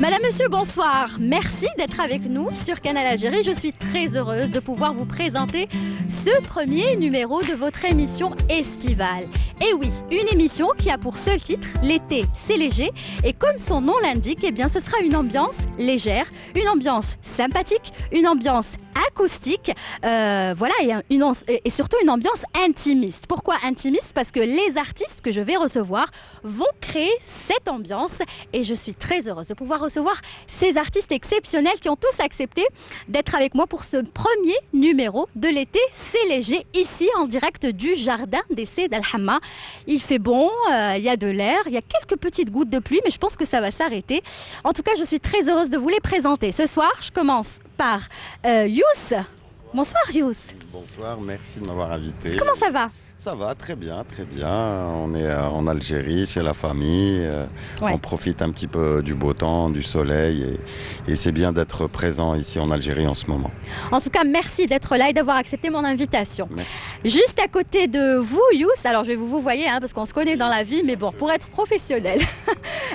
Madame, Monsieur, bonsoir. Merci d'être avec nous sur Canal Algérie. Je suis très heureuse de pouvoir vous présenter ce premier numéro de votre émission estivale. Et oui, une émission qui a pour seul titre « L'été, c'est léger ». Et comme son nom l'indique, eh bien, ce sera une ambiance légère, une ambiance sympathique, une ambiance acoustique, voilà, et surtout une ambiance intimiste. Pourquoi intimiste? Parce que les artistes que je vais recevoir vont créer cette ambiance et je suis très heureuse de pouvoir recevoir ces artistes exceptionnels qui ont tous accepté d'être avec moi pour ce premier numéro de l'été, c'est léger, ici en direct du jardin d'essai d'Al-Hamma. Il fait bon, il y a de l'air, il y a quelques petites gouttes de pluie, mais je pense que ça va s'arrêter. En tout cas, je suis très heureuse de vous les présenter. Ce soir, je commence par Youss. Bonsoir Youss. Bonsoir, merci de m'avoir invité. Comment ça va? Ça va, très bien, très bien. On est en Algérie, chez la famille. Ouais. On profite un petit peu du beau temps, du soleil. Et c'est bien d'être présent ici en Algérie en ce moment. En tout cas, merci d'être là et d'avoir accepté mon invitation. Merci. Juste à côté de vous, Youss, alors je vais vous voyez, hein, parce qu'on se connaît dans la vie, mais bon, pour être professionnel.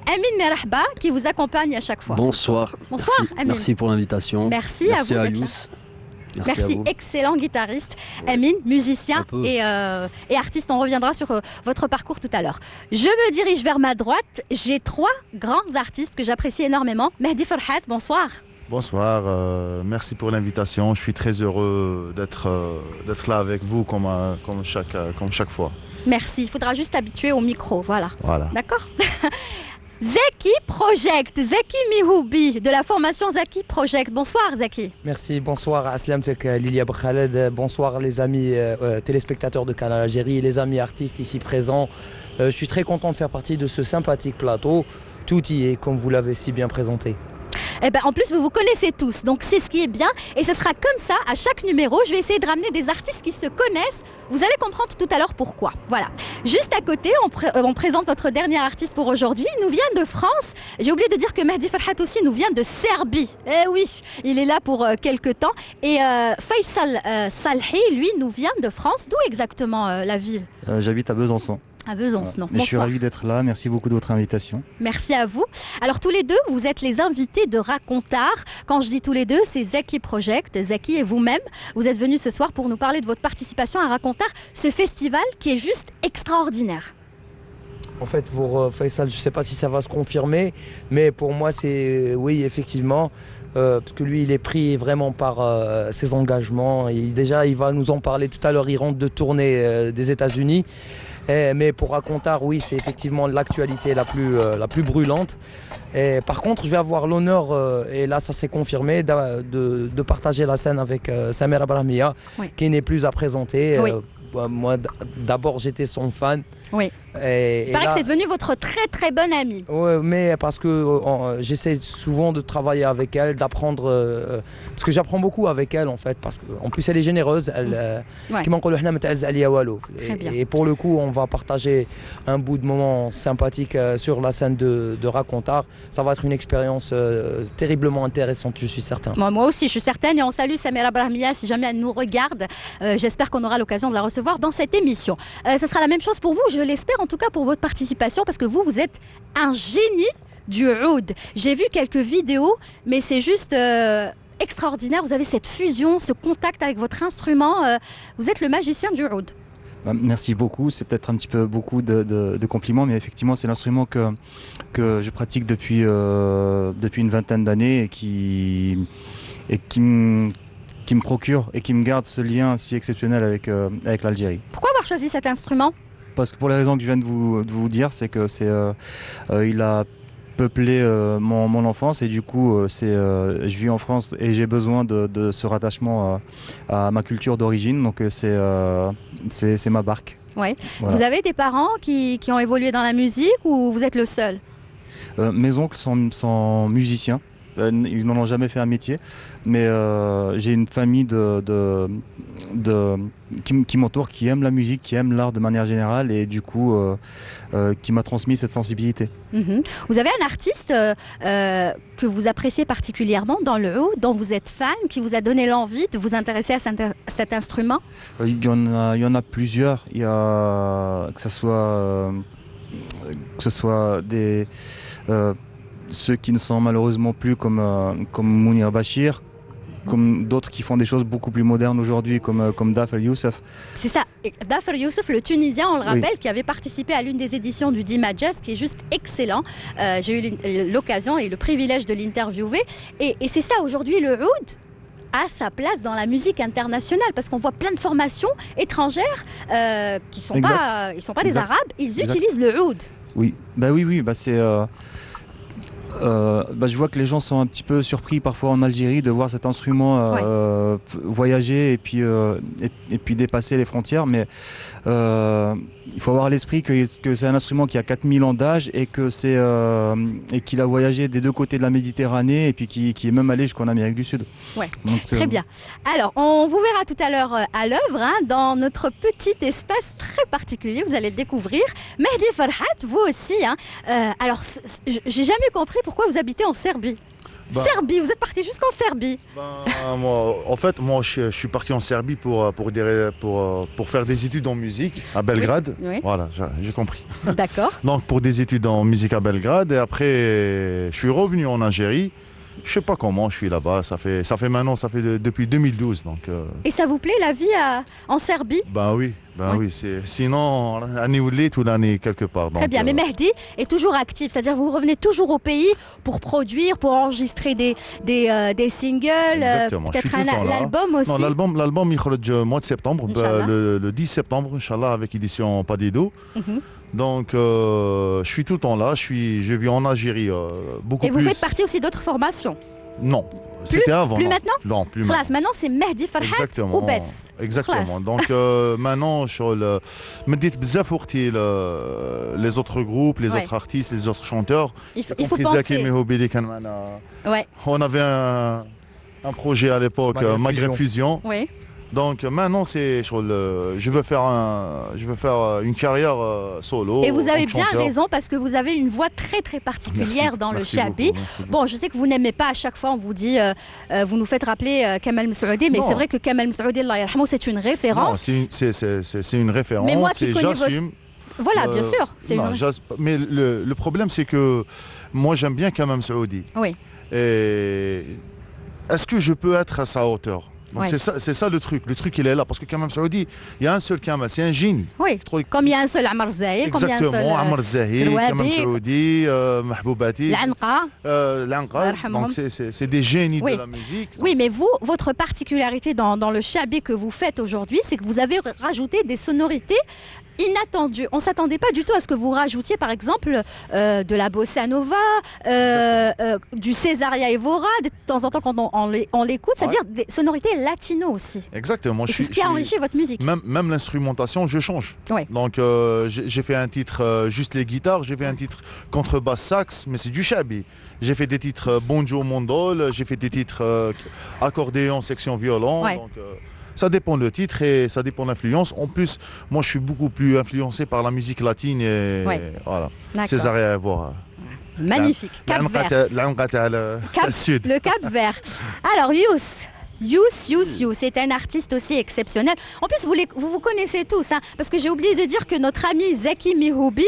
Amin Merahba, qui vous accompagne à chaque fois. Bonsoir. Bonsoir, merci, Amin. merci pour l'invitation. Merci à vous à d'être là. Youss. Merci, Merci, à vous. excellent guitariste. Amin, musicien et artiste. On reviendra sur votre parcours tout à l'heure. Je me dirige vers ma droite. J'ai trois grands artistes que j'apprécie énormément. Mehdi Farhat, bonsoir. Bonsoir, merci pour l'invitation. Je suis très heureux d'être là avec vous comme chaque fois. Merci. Il faudra juste habituer au micro. Voilà. D'accord. Zaki Project, Zaki Mihoubi de la formation Zaki Project. Bonsoir Zaki. Merci, bonsoir Aslamtek Lilia Bkhaled, bonsoir les amis téléspectateurs de Canal Algérie, les amis artistes ici présents. Je suis très content de faire partie de ce sympathique plateau. Tout y est comme vous l'avez si bien présenté. Eh ben, en plus, vous vous connaissez tous, donc c'est ce qui est bien. Et ce sera comme ça, à chaque numéro, je vais essayer de ramener des artistes qui se connaissent. Vous allez comprendre tout à l'heure pourquoi. Voilà. Juste à côté, on présente notre dernier artiste pour aujourd'hui. Il nous vient de France. J'ai oublié de dire que Mehdi Farhat aussi nous vient de Serbie. Eh oui, il est là pour quelques temps. Et Faisal Salhi, lui, nous vient de France. D'où exactement la ville? J'habite à Besançon. À Besançon. Voilà. Je suis ravi d'être là. Merci beaucoup de votre invitation. Merci à vous. Alors tous les deux, vous êtes les invités de Racontard. Quand je dis tous les deux, c'est Zaki Project. Zaki et vous-même, vous êtes venus ce soir pour nous parler de votre participation à Racontard, ce festival qui est juste extraordinaire. En fait, pour Faisal, je ne sais pas si ça va se confirmer, mais pour moi, c'est oui, effectivement. Parce que lui, il est pris vraiment par ses engagements. Et déjà, il va nous en parler tout à l'heure. Il rentre de tournée des États-Unis. Mais pour Racontard, oui, c'est effectivement l'actualité la plus brûlante. Et par contre, je vais avoir l'honneur, et là ça s'est confirmé, de partager la scène avec Samer Abrahmia, oui, qui n'est plus à présenter. Oui. Moi, d'abord, j'étais son fan. Oui. Il paraît que c'est devenu votre très très bonne amie. Oui, mais parce que j'essaie souvent de travailler avec elle, d'apprendre, parce que j'apprends beaucoup avec elle en fait, parce qu'en plus elle est généreuse, et pour le coup on va partager un bout de moment sympathique sur la scène de Racontard. Ça va être une expérience terriblement intéressante, je suis certain. Moi aussi, je suis certaine, et on salue Samira Brahmia si jamais elle nous regarde. J'espère qu'on aura l'occasion de la recevoir dans cette émission. Ce sera la même chose pour vous, je l'espère en tout cas pour votre participation, parce que vous êtes un génie du oud. J'ai vu quelques vidéos, mais c'est juste extraordinaire. Vous avez cette fusion, ce contact avec votre instrument. Vous êtes le magicien du oud. Merci beaucoup. C'est peut-être un petit peu beaucoup de compliments, mais effectivement, c'est l'instrument que je pratique depuis une vingtaine d'années et qui me procure et qui me garde ce lien si exceptionnel avec l'Algérie. Pourquoi avoir choisi cet instrument? Parce que pour les raisons que je viens de vous dire, c'est que il a peuplé mon enfance et du coup je vis en France et j'ai besoin de ce rattachement à ma culture d'origine, donc c'est ma barque. Oui. Voilà. Vous avez des parents qui ont évolué dans la musique ou vous êtes le seul? Mes oncles sont musiciens. Ils n'en ont jamais fait un métier, mais j'ai une famille qui m'entoure, qui aime la musique, qui aime l'art de manière générale et du coup qui m'a transmis cette sensibilité. Vous avez un artiste que vous appréciez particulièrement dans le oud, dont vous êtes fan, qui vous a donné l'envie de vous intéresser à cet instrument? Il y en a plusieurs. Il y a que ce soit des ceux qui ne sont malheureusement plus comme Mounir Bachir, comme d'autres qui font des choses beaucoup plus modernes aujourd'hui, comme Daf El Youssef. C'est ça, Dafer Youssef, le Tunisien, on le Oui. rappelle, qui avait participé à l'une des éditions du Dima Jazz, qui est juste excellent. J'ai eu l'occasion et le privilège de l'interviewer. Et c'est ça, aujourd'hui, le oud a sa place dans la musique internationale, parce qu'on voit plein de formations étrangères qui sont Exact. ils sont pas des Exact. Arabes, ils Exact. utilisent le oud. Oui, c'est. Je vois que les gens sont un petit peu surpris parfois en Algérie de voir cet instrument voyager et puis dépasser les frontières, mais il faut avoir à l'esprit que c'est un instrument qui a 4000 ans d'âge et et qu'il a voyagé des deux côtés de la Méditerranée et puis qui est même allé jusqu'en Amérique du Sud. Ouais. Donc, Très bien. Alors, on vous verra tout à l'heure à l'œuvre, dans notre petit espace très particulier. Vous allez le découvrir. Mehdi Farhat, vous aussi. Alors, j'ai jamais compris pourquoi vous habitez en Serbie. Serbie, vous êtes parti jusqu'en Serbie. Moi, je suis parti en Serbie pour faire des études en musique à Belgrade. Oui. Voilà, j'ai compris. D'accord. Donc pour des études en musique à Belgrade et après je suis revenu en Algérie. Je sais pas comment je suis là-bas. Ça fait depuis 2012 donc. Et ça vous plaît la vie en Serbie? Oui. Sinon année ou l'année quelque part. Très Donc, bien, mais Mehdi est toujours actif, c'est-à-dire vous revenez toujours au pays pour produire, pour enregistrer des singles, Exactement, je suis peut-être tout le temps là. l'album aussi. Non, l'album il sort au mois de septembre, Inch'Allah. le 10 septembre, Inch'Allah, avec édition Padido. Mhm. Donc je suis tout le temps là, je vis en Algérie beaucoup Et vous plus. faites partie aussi d'autres formations. Non, c'était avant. Plus non. maintenant Non, plus Khlas, maintenant. maintenant c'est Mehdi Farhat Exactement. ou Bess. Exactement. Khlas. Donc maintenant, me dites bzaf وقتي les autres groupes, les Ouais. autres artistes, les autres chanteurs. Il faut compris Zaki penser. Mehoubi اللي كان معنا. Ouais, On avait un projet à l'époque, Maghreb Maghreb Fusion. oui. Donc maintenant, je veux faire une carrière solo. Et vous avez en bien chanteur. raison parce que vous avez une voix très très particulière Merci, dans le merci shabi. beaucoup, merci beaucoup. Bon, je sais que vous n'aimez pas à chaque fois, on vous dit, vous nous faites rappeler Kamal Messaoudi, mais Non. c'est vrai que Kamal Messaoudi, Allah yarhamou, c'est une Non, référence. c'est une référence. Mais moi qui et connais j'assume. Voilà, bien sûr. C'est Non, une... mais le problème, c'est que moi, j'aime bien Kamam Saoudi. Oui, Et est-ce que je peux être à sa hauteur? Donc Ouais. c'est ça le truc. Le truc, il est là. Parce que Kamam Saoudi, il y a un seul Kamal, c'est un génie. oui. Comme il y a un seul Amar Zahir, comme il y a un seul Exactement, Amr Zahir, Rouabi, Kamam Saoudi, Mahboubati, L'Anqa. L'Anqa. Yarhamhum. Donc c'est des génies Oui. de la musique. Oui, mais vous, votre particularité dans le shabi que vous faites aujourd'hui, c'est que vous avez rajouté des sonorités inattendues. On ne s'attendait pas du tout à ce que vous rajoutiez, par exemple, de la bossa nova, du Césaria Evora, de temps en temps quand on l'écoute, c'est-à-dire des sonorités latino aussi. Exactement. Et c'est ce qui a enrichi votre musique. Même l'instrumentation, je change. Ouais. Donc j'ai fait un titre juste les guitares, j'ai fait un titre contrebasse sax, mais c'est du shabi. J'ai fait des titres bonjo mondol, j'ai fait des titres accordéon section violon. Ouais. Donc ça dépend le titre et ça dépend de l'influence. En plus, moi je suis beaucoup plus influencé par la musique latine et Ouais. voilà. D'accord. Césaria Evora. Magnifique. Cap Vert. Cap- Sud. Le Cap Vert. Alors, Youss, c'est un artiste aussi exceptionnel. En plus, vous connaissez tous, hein, parce que j'ai oublié de dire que notre ami Zaki Mehoubi,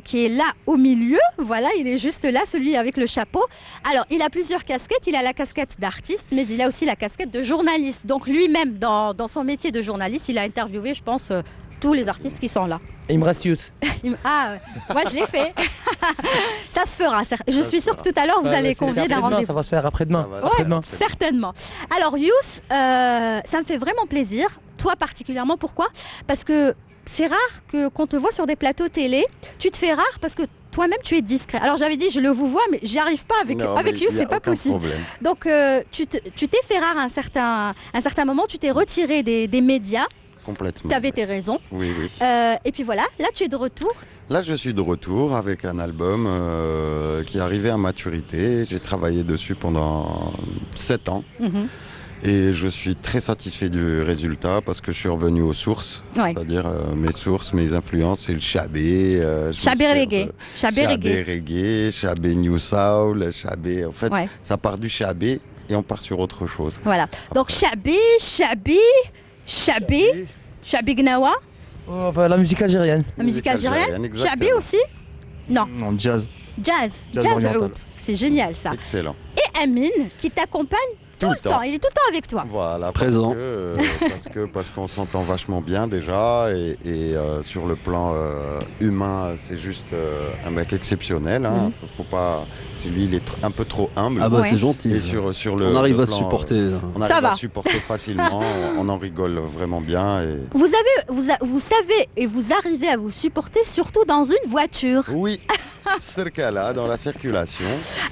qui est là au milieu, voilà, il est juste là, celui avec le chapeau. Alors, il a plusieurs casquettes. Il a la casquette d'artiste, mais il a aussi la casquette de journaliste. Donc, lui-même, dans son métier de journaliste, il a interviewé, je pense, tous les artistes qui sont là. Il me reste Youss. Moi, je l'ai fait. Ça se fera. Je suis sûre que tout à l'heure, vous allez convier d'un rendez-vous. Ça va se faire après-demain. Ça va se Ouais, Après-demain. certainement. Alors Youss, ça me fait vraiment plaisir, toi particulièrement. Pourquoi? Parce que c'est rare qu'on te voit sur des plateaux télé. Tu te fais rare parce que toi-même tu es discret. Alors j'avais dit je le vous vois, mais j'y arrive pas avec Non, avec mais Youss, il y a c'est pas aucun possible. problème. Donc tu t'es fait rare à un certain moment. Tu t'es retiré des médias. Complètement. Tu avais tes raisons. Oui, oui. Et puis voilà, là tu es de retour. Là, je suis de retour avec un album qui est arrivé à maturité. J'ai travaillé dessus pendant 7 ans. Mhm. Et je suis très satisfait du résultat parce que je suis revenu aux sources. Ouais. C'est-à-dire mes sources, mes influences, c'est le shabé. Shabé reggae. Shabé reggae. reggae, shabé new soul, shabé. En fait, Ouais. ça part du shabé et on part sur autre chose. Voilà. Donc Shabi Gnawa, Enfin, la musique algérienne. la musique algérienne. exactement. Shabi aussi. Non. Non, jazz. Jazz Jazz oriental. Oud. C'est génial ça. Excellent. Et Amine qui t'accompagne tout le temps. Il est tout le temps avec toi. Voilà, Présent. Parce qu'on s'entend vachement bien déjà et sur le plan humain, c'est juste un mec exceptionnel. Hein. Faut pas. Lui, il est un peu trop humble. Ah bah Ouais. c'est gentil. Et ça. sur le, On arrive le à se plan, supporter. on Ça arrive va. à supporter facilement. On en rigole vraiment bien. Et... Vous savez et vous arrivez à vous supporter surtout dans une voiture. Oui, là dans la circulation.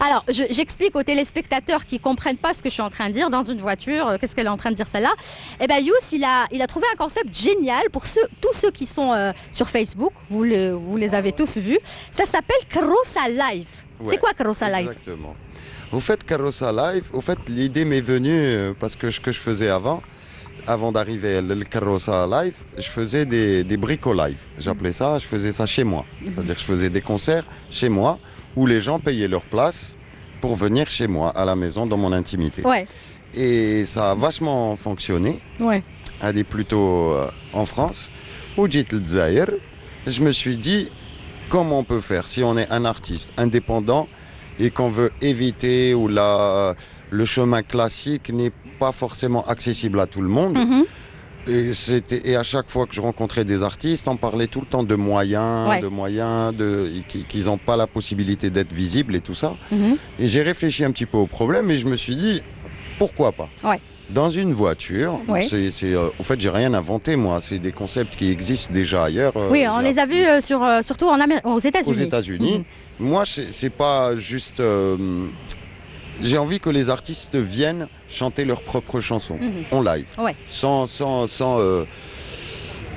Alors, j'explique aux téléspectateurs qui comprennent pas ce que je suis en train de dire dans une voiture. Qu'est-ce qu'elle est en train de dire celle-là? Eh ben, Youss, il a trouvé un concept génial pour tous ceux qui sont sur Facebook. Vous les avez tous vus. Ça s'appelle Carossa Live. Ouais, C'est quoi Carossa Live? Exactement. Vous faites Carossa Live. Au fait, l'idée m'est venue parce que ce que je faisais avant d'arriver à le Carossa Live, je faisais des brico live. J'appelais ça, je faisais ça chez moi. C'est-à-dire que je faisais des concerts chez moi où les gens payaient leur place pour venir chez moi, à la maison, dans mon intimité. Ouais, Et ça a vachement fonctionné. ouais. Elle est plutôt en France. Où j'étais le Zaïre, je me suis dit, comment on peut faire si on est un artiste indépendant et qu'on veut éviter ou le chemin classique n'est pas forcément accessible à tout le monde. Mhm. Et à chaque fois que je rencontrais des artistes, on parlait tout le temps de moyens, Ouais. qu'ils n'ont pas la possibilité d'être visibles et tout ça. Mhm. Et j'ai réfléchi un petit peu au problème et je me suis dit, pourquoi pas? Ouais. Dans une voiture, Ouais. en fait, j'ai rien inventé moi, c'est des concepts qui existent déjà ailleurs. Oui, on les a vus surtout aux États-Unis. aux États-Unis. Moi, c'est pas juste. J'ai envie que les artistes viennent chanter leurs propres chansons en live, Ouais.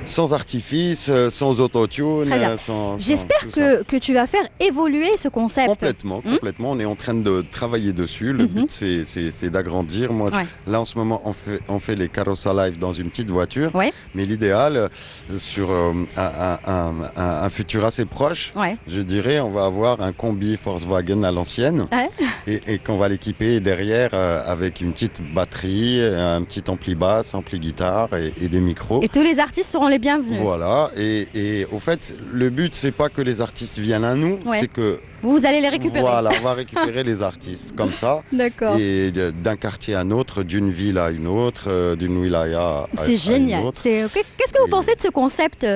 sans artifice, sans autotune. Très bien. sans J'espère tout ça. que tu vas faire évoluer ce concept. Complètement. On est en train de travailler dessus. Le but, c'est d'agrandir. Moi, Ouais. là, en ce moment, on fait les Carossa Live dans une petite voiture. Ouais. Mais l'idéal, sur un futur assez proche, Ouais. je dirais, on va avoir un combi Volkswagen à l'ancienne Ouais. et qu'on va l'équiper derrière avec une petite batterie, un petit ampli basse, ampli guitare et des micros. Et tous les artistes seront les bienvenus. Voilà, et au fait, le but, c'est pas que les artistes viennent à nous, Ouais. c'est que, Vous allez les récupérer. voilà, on va récupérer les artistes comme ça, D'accord. et d'un quartier à un autre, d'une ville à une autre, d'une wilaya à C'est génial. une autre. Qu'est-ce que vous Et- pensez de ce concept,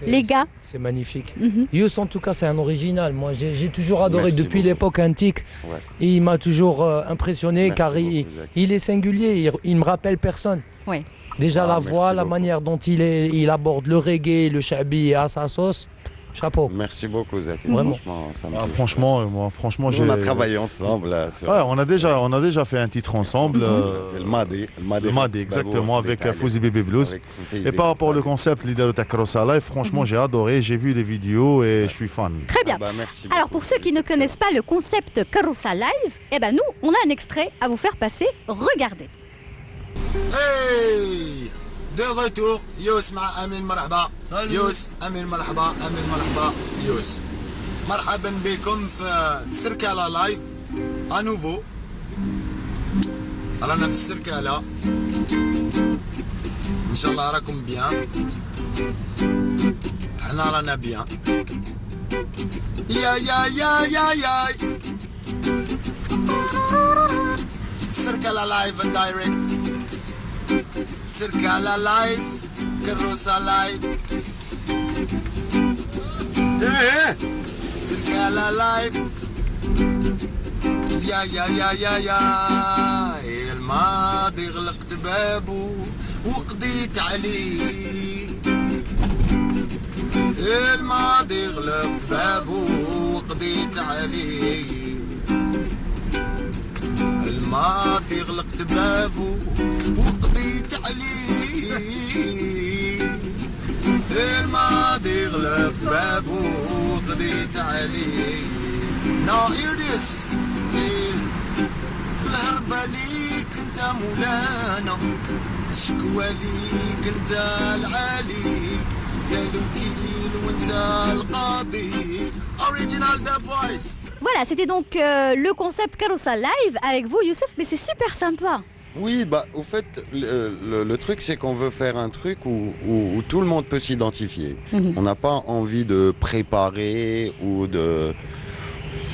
les gars? C'est magnifique. Mhm. Youss, en tout cas, c'est un original. Moi, j'ai toujours adoré Merci depuis beaucoup. l'époque antique. Ouais. Et il m'a toujours impressionné Merci car beaucoup, Zach. il est singulier. Il me rappelle personne. Ouais. Déjà, Ah, la merci voix, la beaucoup. manière dont il aborde le reggae, le shabi à sa sauce. Chapeau. Merci beaucoup, Zach. Vraiment. Franchement, ça me Ah, touche. franchement, Nous, j'ai. on a travaillé ensemble. Là, sur... Ouais, on a déjà fait un titre ensemble. C'est le Madé. Le Mad, exactement, avec Fouzi Baby Blues. Et par rapport au concept leader de Carossa Live, franchement, j'ai adoré, j'ai vu les vidéos et je suis fan. Très bien. merci Alors beaucoup. pour ceux qui ne connaissent pas le concept Carossa Live, eh ben nous, on a un extrait à vous faire passer. Regardez. Hey de retour, Youss مع أمين مرحبا. يوس أمين مرحبا أمين مرحبا يوس. مرحبا بكم في السركالة لايف انوفو. رانا في السركالة. إن شاء الله راكم بيان. حنا رانا بيان. يا السركالة لايف ان دايركت. Circala Live, Carossa Live. Circala Live. يا الماضي غلقت بابه وقضيت عليه. الماضي غلقت بابه وقضيت عليه. الماضي غلقت بابه وقضيت عليه. الماضي غلقت بابه وقضيت عليه. Now hear this. الهربة ليك انت مولانا. الشكوى ليك انت العالي. انت الوكيل وانت القاضي. Original The Voice. Voilà, c'était donc le concept Carossa Live avec vous, Youssef, mais c'est super sympa. Oui, bah, au fait, le truc, c'est qu'on veut faire un truc où tout le monde peut s'identifier. Mhm. On n'a pas envie de préparer ou de...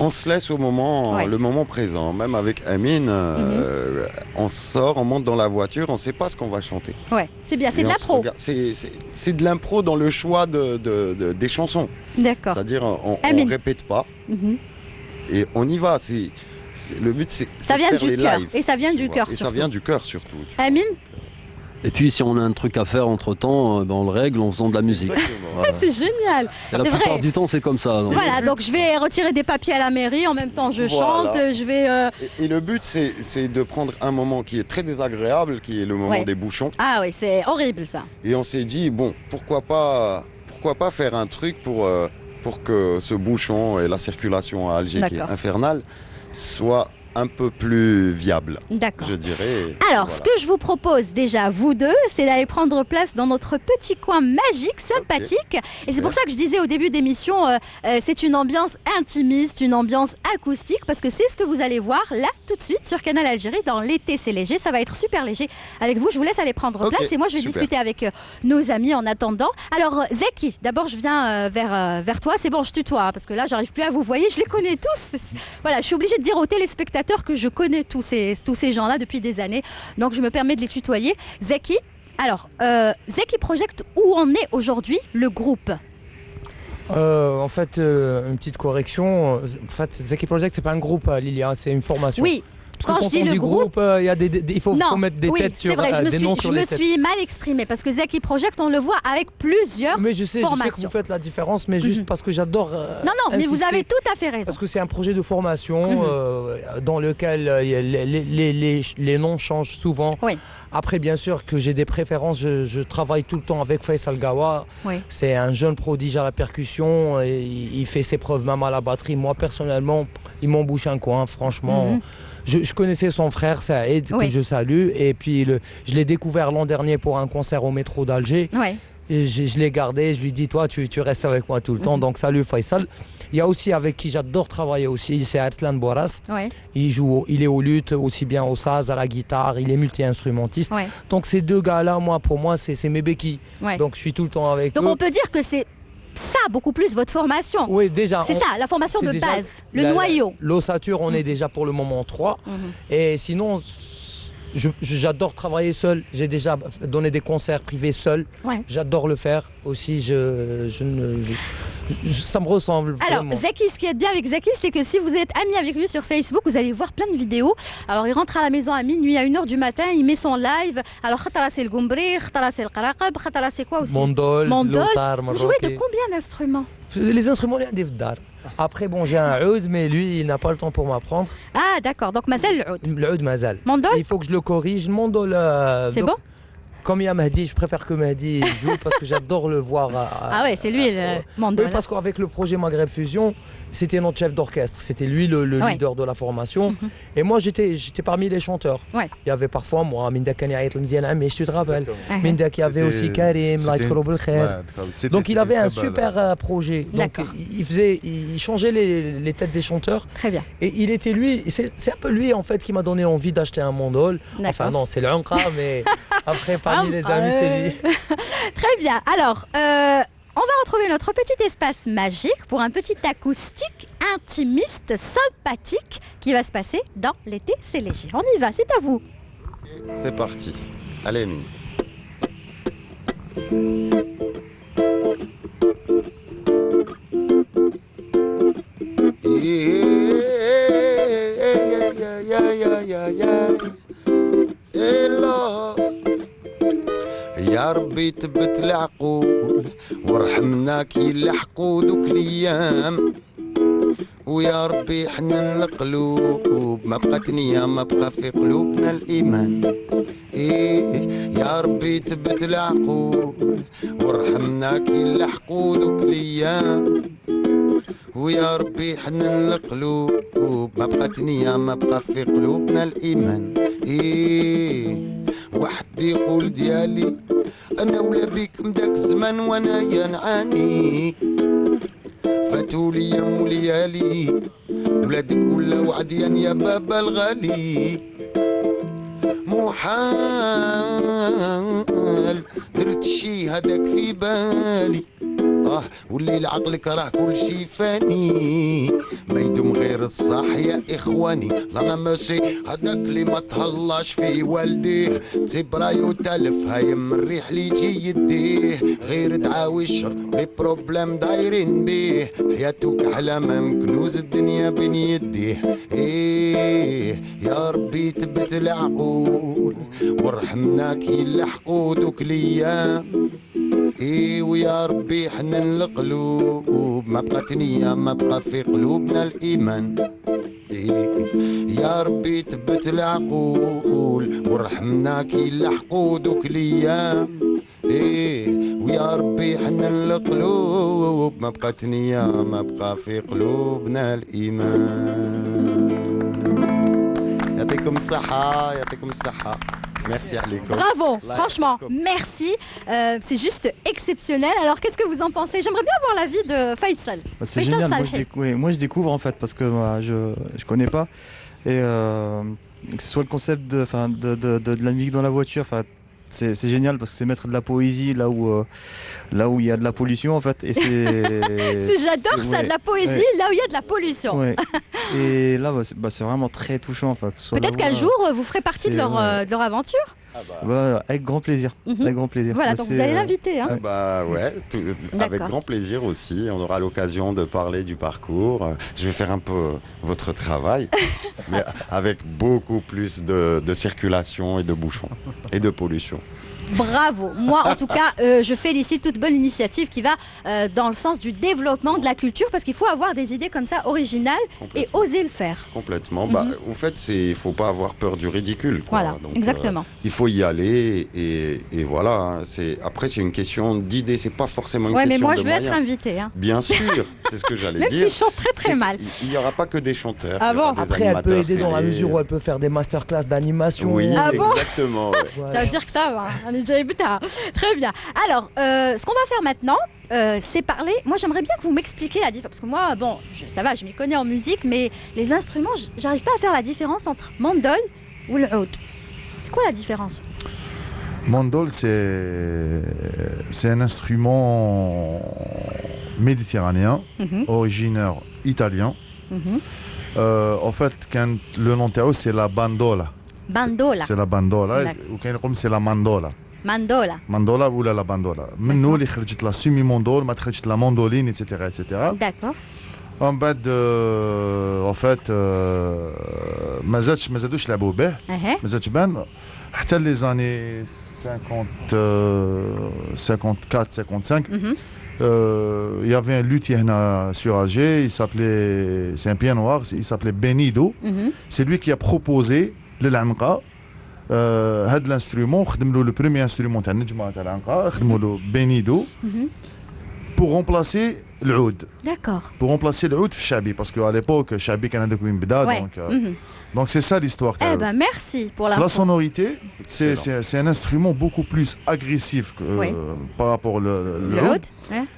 On se laisse au moment, Ouais. le moment présent. Même avec Amine, on sort, on monte dans la voiture, on ne sait pas ce qu'on va chanter. Ouais, c'est bien, c'est Et de on se l'impro. regarde. C'est de l'impro dans le choix des chansons. D'accord. C'est-à-dire, on Amine. répète pas Mhm. et on y va. Le but, c'est Ça de vient faire du les cœur. lives, Et ça vient tu du vois. cœur Et ça surtout. vient du cœur surtout. tu vois. Amine, Et puis si on a un truc à faire entre-temps, ben, on le règle en faisant de la musique. Exactement. Voilà. c'est génial. Et la C'est plupart vrai. du temps, c'est comme ça. donc. Voilà, donc je vais retirer des papiers à la mairie, en même temps je Voilà. chante, je vais... Et le but, c'est de prendre un moment qui est très désagréable, qui est le moment Ouais. des bouchons. Ah oui, c'est horrible ça. Et on s'est dit, bon, pourquoi pas faire un truc pour que ce bouchon et la circulation à Alger, qui est D'accord. infernale, soit un peu plus viable, D'accord. je dirais. Alors, Voilà. ce que je vous propose déjà, vous deux, c'est d'aller prendre place dans notre petit coin magique, sympathique. Et c'est pour ça que je disais au début d'émission, c'est une ambiance intimiste, une ambiance acoustique, parce que c'est ce que vous allez voir là, tout de suite, sur Canal Algérie, dans L'été, c'est léger. Ça va être super léger avec vous. Je vous laisse aller prendre Ok, place et moi, je vais super. discuter avec nos amis en attendant. Alors, Zeki, d'abord, je viens vers toi. C'est bon, je tutoie, hein, parce que là, j'arrive plus à vous voir. Je les connais tous. Voilà, je suis obligée de dire aux téléspectateurs que je connais tous ces gens-là depuis des années. Donc, je me permets de les tutoyer. Zeki, alors, Zeki Project, où en est aujourd'hui le groupe? En fait, une petite correction. En fait, Zeki Project, c'est pas un groupe, Lilia, c'est une formation. Oui, Parce que quand je dis on le dit groupe, il y a il faut mettre des oui, têtes sur c'est vrai, des noms sur je les me têtes. suis mal exprimée parce que Zeki Project, on le voit avec plusieurs. Mais je sais que formation. vous faites la différence, mais juste Mhm. parce que j'adore. Non, mais vous insister. avez tout à fait raison. Parce que c'est un projet de formation dans lequel les noms changent souvent. Oui. Après, bien sûr que j'ai des préférences. Je travaille tout le temps avec Faisal Gawa. Oui. C'est un jeune prodige à la percussion. Et il fait ses preuves même à la batterie. Moi, personnellement, il m'embouche un coin, franchement. Mhm. Je connaissais son frère, Saïd, Oui. que je salue. Et puis, je l'ai découvert l'an dernier pour un concert au métro d'Alger. Ouais. Et je l'ai gardé, je lui dis toi tu restes avec moi tout le temps, donc salut Faisal. Il y a aussi avec qui j'adore travailler aussi, c'est Arslan Boras. Ouais. Il est au luth, aussi bien au saz, à la guitare, il est multi-instrumentiste. Ouais. Donc ces deux gars-là, pour moi c'est mes béquilles. Ouais. Donc je suis tout le temps avec Donc eux. on peut dire que c'est ça beaucoup plus votre formation. Oui, déjà. C'est ça, la formation c'est de déjà base, le noyau. L'ossature, on est déjà pour le moment 3. Mhm. Et sinon, j'adore travailler seul. J'ai déjà donné des concerts privés seul. Ouais. J'adore le faire aussi. Ça me ressemble. Alors, vraiment. Zeki, ce qui est bien avec Zeki, c'est que si vous êtes ami avec lui sur Facebook, vous allez voir plein de vidéos. Alors, il rentre à la maison à minuit, à 1h du matin, il met son live. Alors, khatara c'est le goumbri, khatara c'est le qaraqab, khatara c'est quoi aussi? Mandol, Mandol. lotar, Vous jouez de marocain. combien d'instruments? Les instruments, les عندي في الدار. Après, bon, j'ai un oud, mais lui, il n'a pas le temps pour m'apprendre. Ah, d'accord, donc Mazel le oud. Le oud mazal. Mandol? Il faut que je le corrige. Mandol. C'est bon? Comme il y a Mahdi, je préfère que Mahdi joue parce que j'adore le voir. Ah ouais, c'est lui le mandol. Oui, parce qu'avec le projet Maghreb Fusion, c'était notre chef d'orchestre. C'était lui le Ouais. leader de la formation. Et moi, j'étais parmi les chanteurs. Ouais. Il y avait parfois moi, Minda Kani Ayat Mziana, mais je te rappelle. Exactement. Minda qui avait aussi C'était- Karim, c'était Light une- Korob El Khair. Ouais, c'était- Donc il avait c'était un très belle. super projet. Donc D'accord. il changeait les têtes des chanteurs. Très bien. Et il était lui, c'est un peu lui en fait qui m'a donné envie d'acheter un mandol. D'accord. Enfin non, c'est le Anqa, mais après parmi les Ah, amis, c'est ouais. lui. Très bien. Alors, on va retrouver notre petit espace magique pour un petit acoustique intimiste, sympathique qui va se passer dans L'été, c'est léger. On y va, c'est à vous. C'est parti. Allez, Amine. يا ربي تبت العقول وارحمنا كي يلحقوا دوك الايام ويا ربي حنن القلوب ما بقات نية ما بقى في قلوبنا الايمان إيه يا ربي تبت العقول وارحمنا كي يلحقوا دوك الايام ويا ربي حنن القلوب ما بقات نية ما بقى في قلوبنا الايمان إيه واحد يقول ديالي انا ولا بيك مداك الزمان وانا نعاني فاتوا لي يم وليالي ولادك ولا وعديان يا بابا الغالي محال درت شي هداك في بالي والليل عقلك راه كل شي فاني ما يدوم غير الصح يا اخواني لانا ماشي هداك اللي ما تهلاش في والديه تبرايو تالف هاي من الريح لي يجي يديه غير دعاوي الشر لي بروبليم دايرين بيه حياته كحلام كنوز الدنيا بين يديه ايه يا ربي تبت العقول وارحمنا كي لحقوا دوك الايام ايه ويا ربي حنن القلوب ما بقات نية ما بقى في قلوبنا الايمان إيه يا ربي تبت العقول وارحمنا كي لحقوا دوك الايام ايه ويا ربي حنن القلوب ما بقات نية ما بقى في قلوبنا الايمان يعطيكم الصحة يعطيكم الصحة. Merci Aliko. Bravo, franchement, merci. C'est juste exceptionnel. Alors, qu'est-ce que vous en pensez? J'aimerais bien avoir l'avis de Faisal. C'est Faisal génial. Salhi. Moi, je découvre en fait parce que je connais pas. Et que ce soit le concept de la musique dans la voiture, c'est génial parce que c'est mettre de la poésie là où il y a de la pollution en fait. Et J'adore ça, de la poésie là où il y a de la pollution. Ouais. Et là, c'est vraiment très touchant. Enfin, peut-être qu'un jour, vous ferez partie de leur aventure. Avec grand plaisir. Avec grand plaisir. Voilà, donc vous allez l'inviter. Hein. Ouais, avec grand plaisir aussi. On aura l'occasion de parler du parcours. Je vais faire un peu votre travail, mais avec beaucoup plus de circulation et de bouchons et de pollution. Bravo. Moi, en tout cas, je félicite toute bonne initiative qui va dans le sens du développement de la culture parce qu'il faut avoir des idées comme ça originales et oser le faire. Complètement. Au fait, il ne faut pas avoir peur du ridicule. Quoi. Voilà, donc, exactement. Il faut y aller et voilà. Après, c'est une question d'idée. C'est pas forcément une question de mais moi, je veux moyens. être invitée. Hein. Bien sûr, c'est ce que j'allais dire. Même si je chante très très mal. Il n'y aura pas que des chanteurs. Ah bon? Après, elle peut aider dans la mesure où elle peut faire des masterclass d'animation. Oui, ah bon exactement. Ouais. Ça veut dire que ça va. Très bien. Alors, ce qu'on va faire maintenant, c'est parler. Moi, j'aimerais bien que vous m'expliquiez la différence. Parce que moi, bon, ça va, je m'y connais en musique, mais les instruments, j'arrive pas à faire la différence entre mandol ou le oud. C'est quoi la différence? Mandol, c'est un instrument méditerranéen, originaire italien. En fait, le nom théo, c'est la bandola. Bandola. C'est la bandola. Ou c'est la mandola. Mandola. Mandola ou la bandola. Maintenant, il y a la semi-mandole, la mandoline, etc. D'accord. En بعد en fait ما زادوش لعبوا به ما زادش بان حتى les années 54 55 il y avait un luthier sur Alger, c'est un pied noir, il s'appelait Benido. C'est lui qui a proposé للعنقة هذا l'instrument خدم له le premier instrument تاع النجمة تاع العنقة خدموا له Benido pour remplacer العود. D'accord. Pour remplacer le oud Chabi, parce qu'à l'époque, Chabi كان عندك وين بدا, donc c'est ça l'histoire. Eh ben merci pour la sonorité. C'est un instrument beaucoup plus agressif par rapport au oud.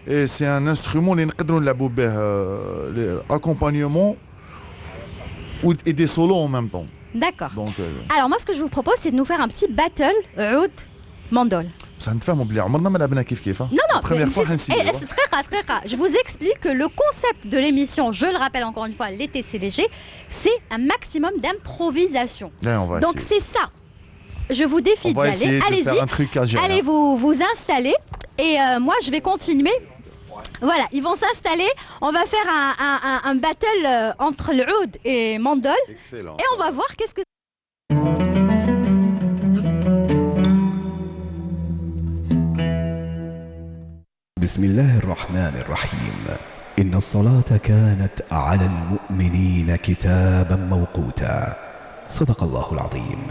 Et c'est un instrument اللي نقدروا نلعبوا به accompagnement et des solos en même temps. D'accord. Alors moi, ce que je vous propose, c'est de nous faire un petit battle oud mandol. سنتفاهموا بلي عمرنا ما لعبنا كيف كيف. Non, c'est très rare. Je vous explique que le concept de l'émission, je le rappelle encore une fois, l'été c'est léger, c'est un maximum d'improvisation. Donc c'est ça. Je vous défie d'y aller. Allez-y. Allez vous installer et moi je vais continuer. Voilà, ils vont s'installer. On va faire un battle entre le oud et mandol. Excellent. Et on va voir qu'est-ce que بسم الله الرحمن الرحيم إن الصلاة كانت على المؤمنين كتابا موقوتا صدق الله العظيم.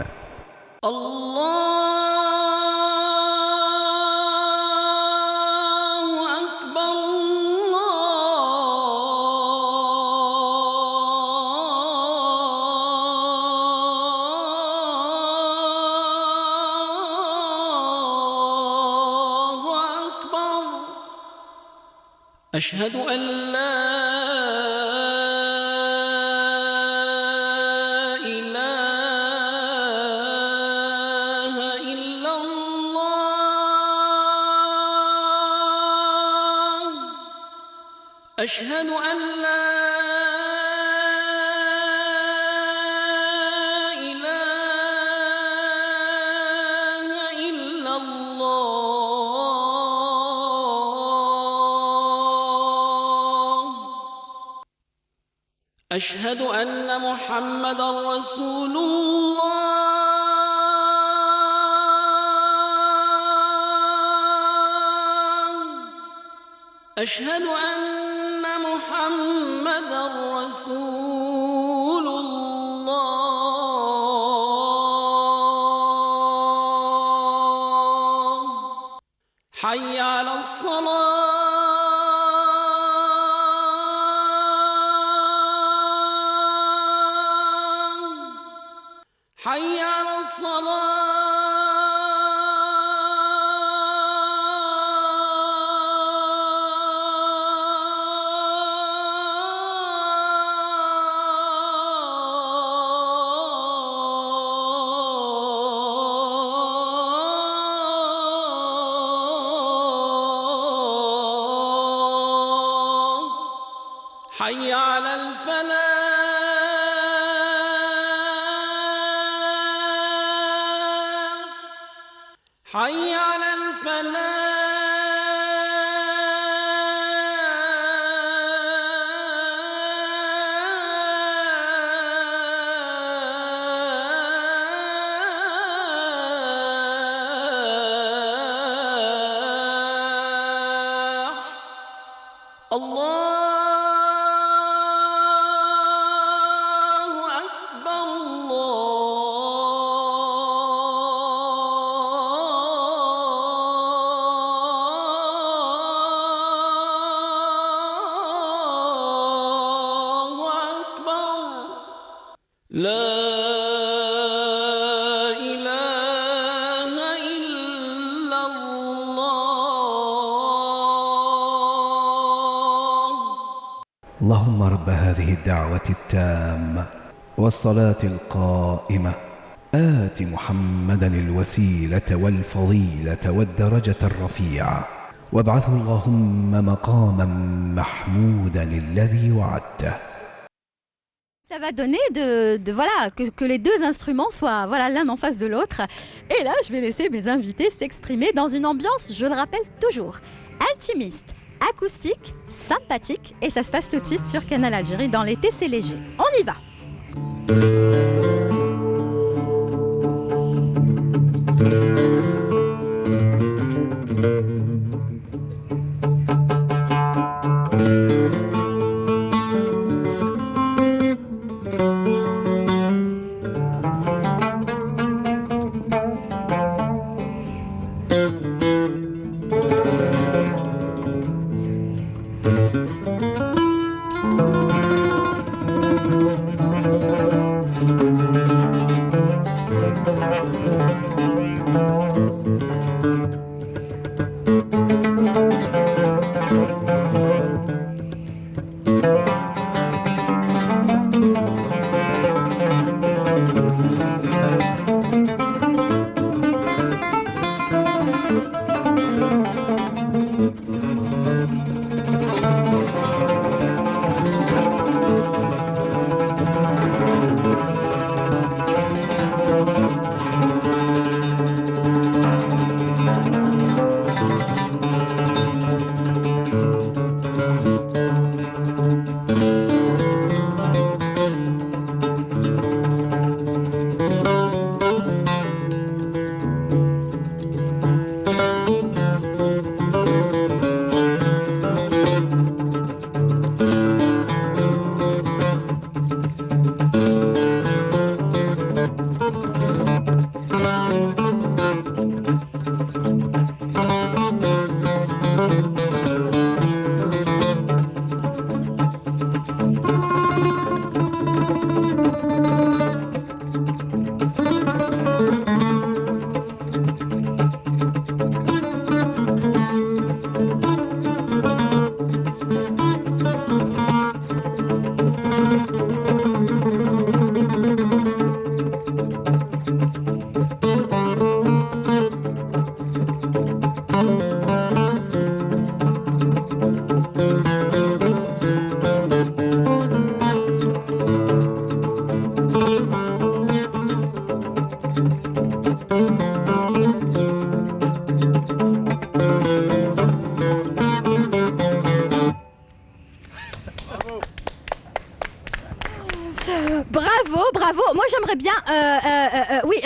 أشهد أن لا إله إلا الله أشهد أن لا إله إلا الله أشهد أن محمدا رسول الله أشهد أن محمدا رسول الله حي على الصلاة حي على الصلاة حي على الفلاح حي على الفلاح الله أكبر الله أكبر لا إله إلا الله اللهم رب هذه الدعوة التامة والصلاة القائمة آت محمدا الوسيلة والفضيلة والدرجة الرفيعة وابعثه اللهم مقاما محمودا الذي وعدته. Ça va donner voilà, que les deux instruments soient voilà, l'un en face de l'autre. Et là, je vais laisser mes invités s'exprimer dans une ambiance, je le rappelle toujours, intimiste, acoustique, sympathique. Et ça se passe tout de suite sur Canal Algérie dans l'été, c'est léger. On y va. Bravo, bravo. Moi, j'aimerais bien. Oui,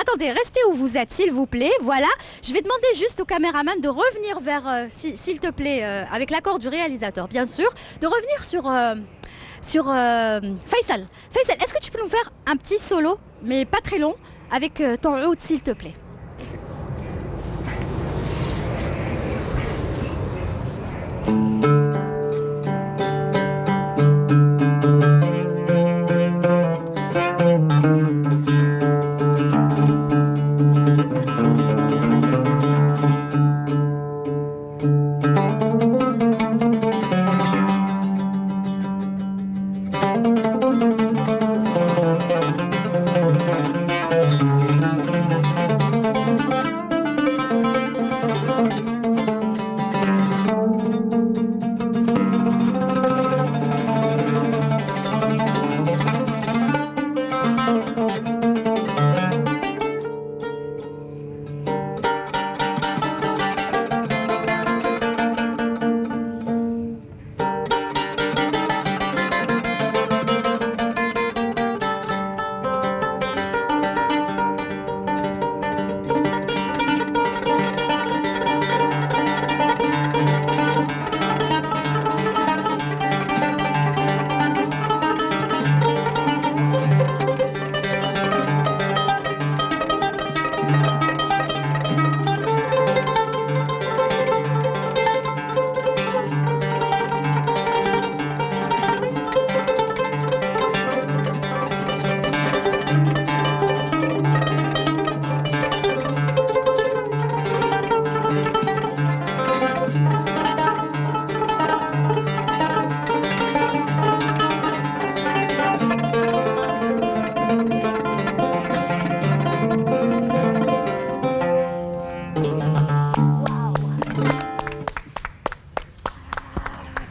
attendez, restez où vous êtes, s'il vous plaît. Voilà. Je vais demander juste au caméraman de revenir vers, s'il te plaît, avec l'accord du réalisateur, bien sûr, de revenir sur Faisal. Faisal, est-ce que tu peux nous faire un petit solo, mais pas très long, avec ton oud, s'il te plaît?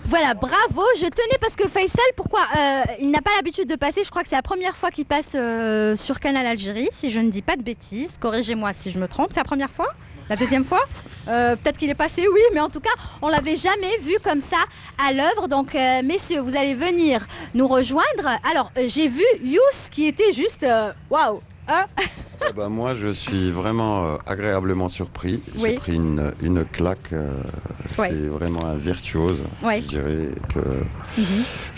Voilà, bravo, je tenais parce que Faisal, pourquoi il n'a pas l'habitude de passer, je crois que c'est la première fois qu'il passe sur Canal Algérie, si je ne dis pas de bêtises, corrigez-moi si je me trompe, c'est la première fois? La deuxième fois? Peut-être qu'il est passé, oui, mais en tout cas, on l'avait jamais vu comme ça à l'œuvre. Donc, messieurs, vous allez venir nous rejoindre. Alors, j'ai vu Youss qui était juste waouh! Hein? Moi, je suis vraiment agréablement surpris. Oui. J'ai pris une claque. Oui. C'est vraiment un virtuose. Oui. Je dirais que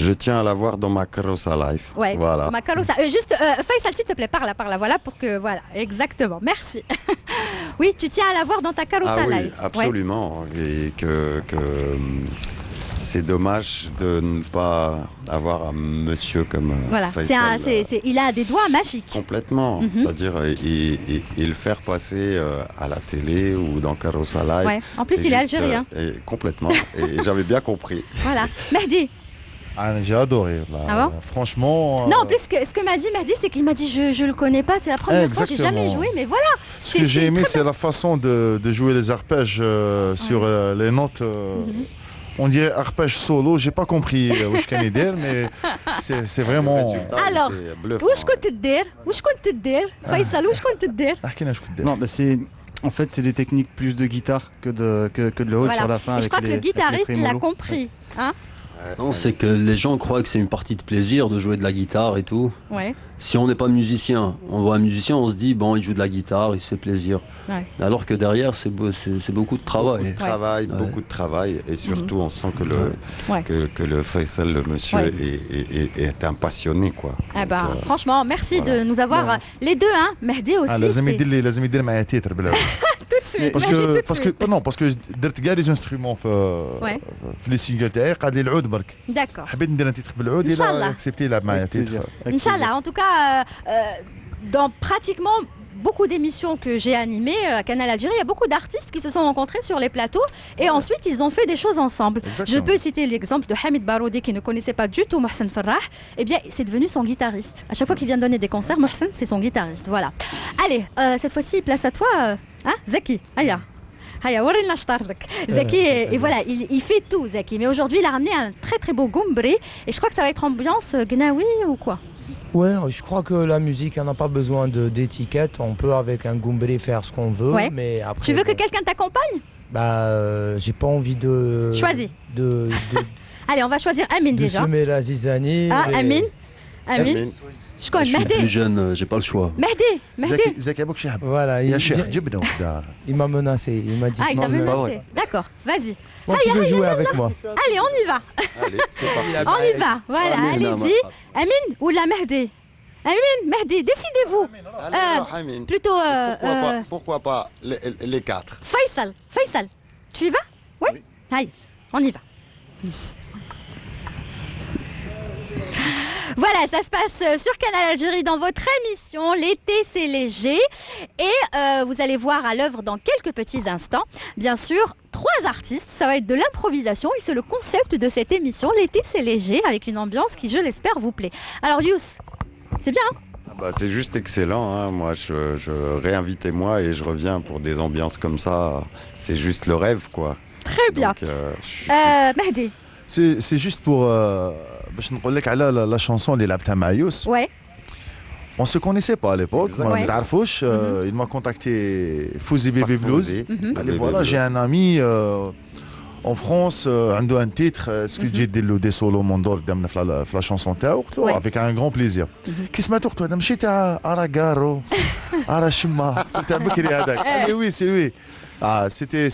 je tiens à l'avoir dans ma carrossa live. Ouais, Voilà. ma carrossa. Juste, Faisal, s'il te plaît, par là, voilà, pour que, voilà, exactement, merci. Oui, tu tiens à l'avoir dans ta carrossa Ah oui, live. absolument. Et que c'est dommage de ne pas avoir un monsieur comme Voilà, Faisal, il a des doigts magiques. complètement. C'est-à-dire, et le faire passer à la télé ou dans Carrossa Live. Ouais. En plus, c'est il est juste, algérien. Complètement. Et j'avais bien compris. Voilà. Mehdi. Ah, j'ai adoré. Bah, Ah bon franchement. Non, en plus, ce que m'a dit Mehdi, c'est qu'il m'a dit je le connais pas, c'est la première fois, j'ai jamais Exactement. joué, mais voilà. Ce que j'ai aimé, c'est la façon de jouer les arpèges sur les notes. On dirait arpège solo, j'ai pas compris où je connais d'elle, mais c'est vraiment. Le résultat Alors, était bluffant. واش كنت تدير فيصل واش كنت تدير احكينا شو كنت Non, c'est en fait c'est des techniques plus de guitare que de le haut sur la fin. Et je avec crois que le les- avec les guitariste l'a trémolos. compris, hein? Non, c'est que les gens croient que c'est une partie de plaisir de jouer de la guitare et tout. Ouais. Si on n'est pas musicien, on voit un musicien, on se dit bon, il joue de la guitare, il se fait plaisir. Ouais. Alors que derrière, c'est beaucoup de travail. Travail, beaucoup de travail, et surtout on sent que Ouais. que le Faisal, le monsieur, Ouais. est un passionné, quoi. Ah bah, Donc, franchement, merci voilà. de nous avoir les deux, hein? Mehdi aussi. لازم c'est- يدير لي لازم يدير معايا تيتر بلا Tout de suite. باسكو Mehdi, tout de باسكو suite. نو باسكو درت كاع لي انسترومون Ouais. في لي سينجل تاعي قعد لي العود برك D'accord. حبيت ندير ان تيتر بالعود إن شاء الى الله. اكسبتي يلعب معايا Avec plaisir. تيتر Avec Inch'Allah, en tout cas, dans pratiquement beaucoup d'émissions que j'ai animées à Canal Algérie, il y a beaucoup d'artistes qui se sont rencontrés sur les plateaux et ensuite ils ont fait des choses ensemble. Exactement. Je peux citer l'exemple de Hamid Baroudi qui ne connaissait pas du tout Mohsen Farrah. Eh bien, c'est devenu son guitariste. À chaque fois qu'il vient donner des concerts, Mohsen, c'est son guitariste. Voilà. Allez, cette fois-ci, place à toi, hein, Zaki. Aya. Aya, ورينا شطار لك. Zaki, et voilà, il fait tout, Zaki. Mais aujourd'hui, il a ramené un très très beau goumbri et je crois que ça va être ambiance gnawi ou quoi? Ouais, je crois que la musique, on n'a pas besoin d'étiquette. On peut avec un goumbri faire ce qu'on veut, Ouais. mais après. Tu veux que bon, quelqu'un t'accompagne? Bah, j'ai pas envie de. Choisis. De Allez, on va choisir Amin déjà. semer la zizanie. Ah, et- Amin. Amin. Je connais Je suis plus Mehdi. jeune, j'ai pas le choix. Mehdi. زكي ابوك شحب Voilà, يا شيخ جبنه وبدا il m'a menacé. Il m'a dit Ah, il t'a non, c'est pas menacé. D'accord, vas-y. bon, tu veux jouer avec moi. Allez, on y va. Allez, c'est parti. On y va. Voilà, Amin, allez-y. Amin ou la Mehdi? Amin, Mehdi, décidez-vous. Allez, alors, Amin. Plutôt Pourquoi pas les quatre? Faisal, tu y vas? Oui. Allez, on y va. Voilà, ça se passe sur Canal Algérie dans votre émission L'été c'est léger et vous allez voir à l'œuvre dans quelques petits instants, bien sûr, 3 artistes, ça va être de l'improvisation et c'est le concept de cette émission L'été c'est léger avec une ambiance qui, je l'espère, vous plaît. Alors Yous, c'est bien hein? Bah, c'est juste excellent, hein. Moi je réinvitez-moi et je reviens pour des ambiances comme ça, c'est juste le rêve quoi. Très bien. Donc, je- Mehdi, C'est juste pour باش نقول لك على la chanson اللي لعبتها مع يوس. ouais, On se connaissait pas à l'époque, Exactement. ما نتعرفوش. Il m'a contacté Fouzi Baby Blues. Fouzi, Allez, voilà, j'ai un ami en France عنده un titre est-ce que تجي دير له دي سولو موندور قدامنا في la chanson تاعو قلت له Ouais. avec un grand plaisir. كي سمعته قلت له هذا ماشي تاع اراغارو ارا شما تاع بكري هذاك. Ah oui, c'est lui. Ah,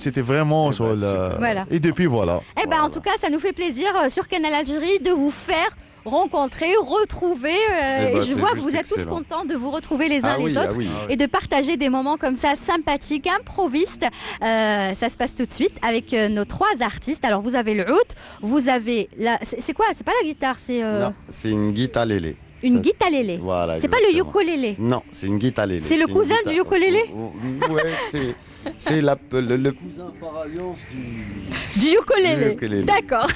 c'était vraiment sur le... Voilà. Et depuis, voilà. eh ben en tout cas ça nous fait plaisir sur Canal Algérie de vous faire rencontrer, retrouver Eh ben, et je c'est vois que juste vous êtes tous excellent. contents de vous retrouver les uns Ah les oui, autres ah oui. et de partager des moments comme ça sympathiques, improvistes. Ça se passe tout de suite avec nos 3 artistes. Alors vous avez le oud, vous avez la... C'est quoi? C'est pas la guitare, c'est Non, c'est une guitare lélé. une Ça, guitarélé. Voilà. C'est pas le exactement. ukulélé. Non, c'est une guitare lélé. C'est le une cousin du ukulélé? Ouais, c'est le Cousin par alliance Du ukulélé. Du ukulélé. D'accord.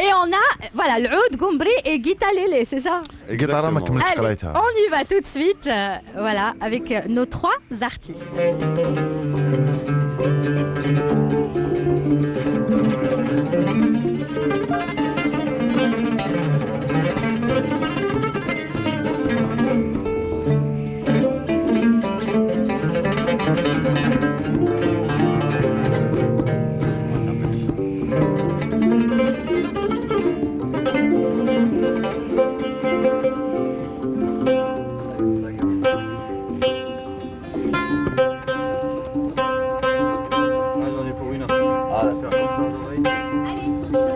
Et on a voilà le oud, gombri et guitarélé, c'est ça? القطارة ما كملتش Allez, قرايتها. on y va tout de suite, voilà, avec nos 3 artistes. J'en ai pour une. Ah, la faire comme ça, l'oreille.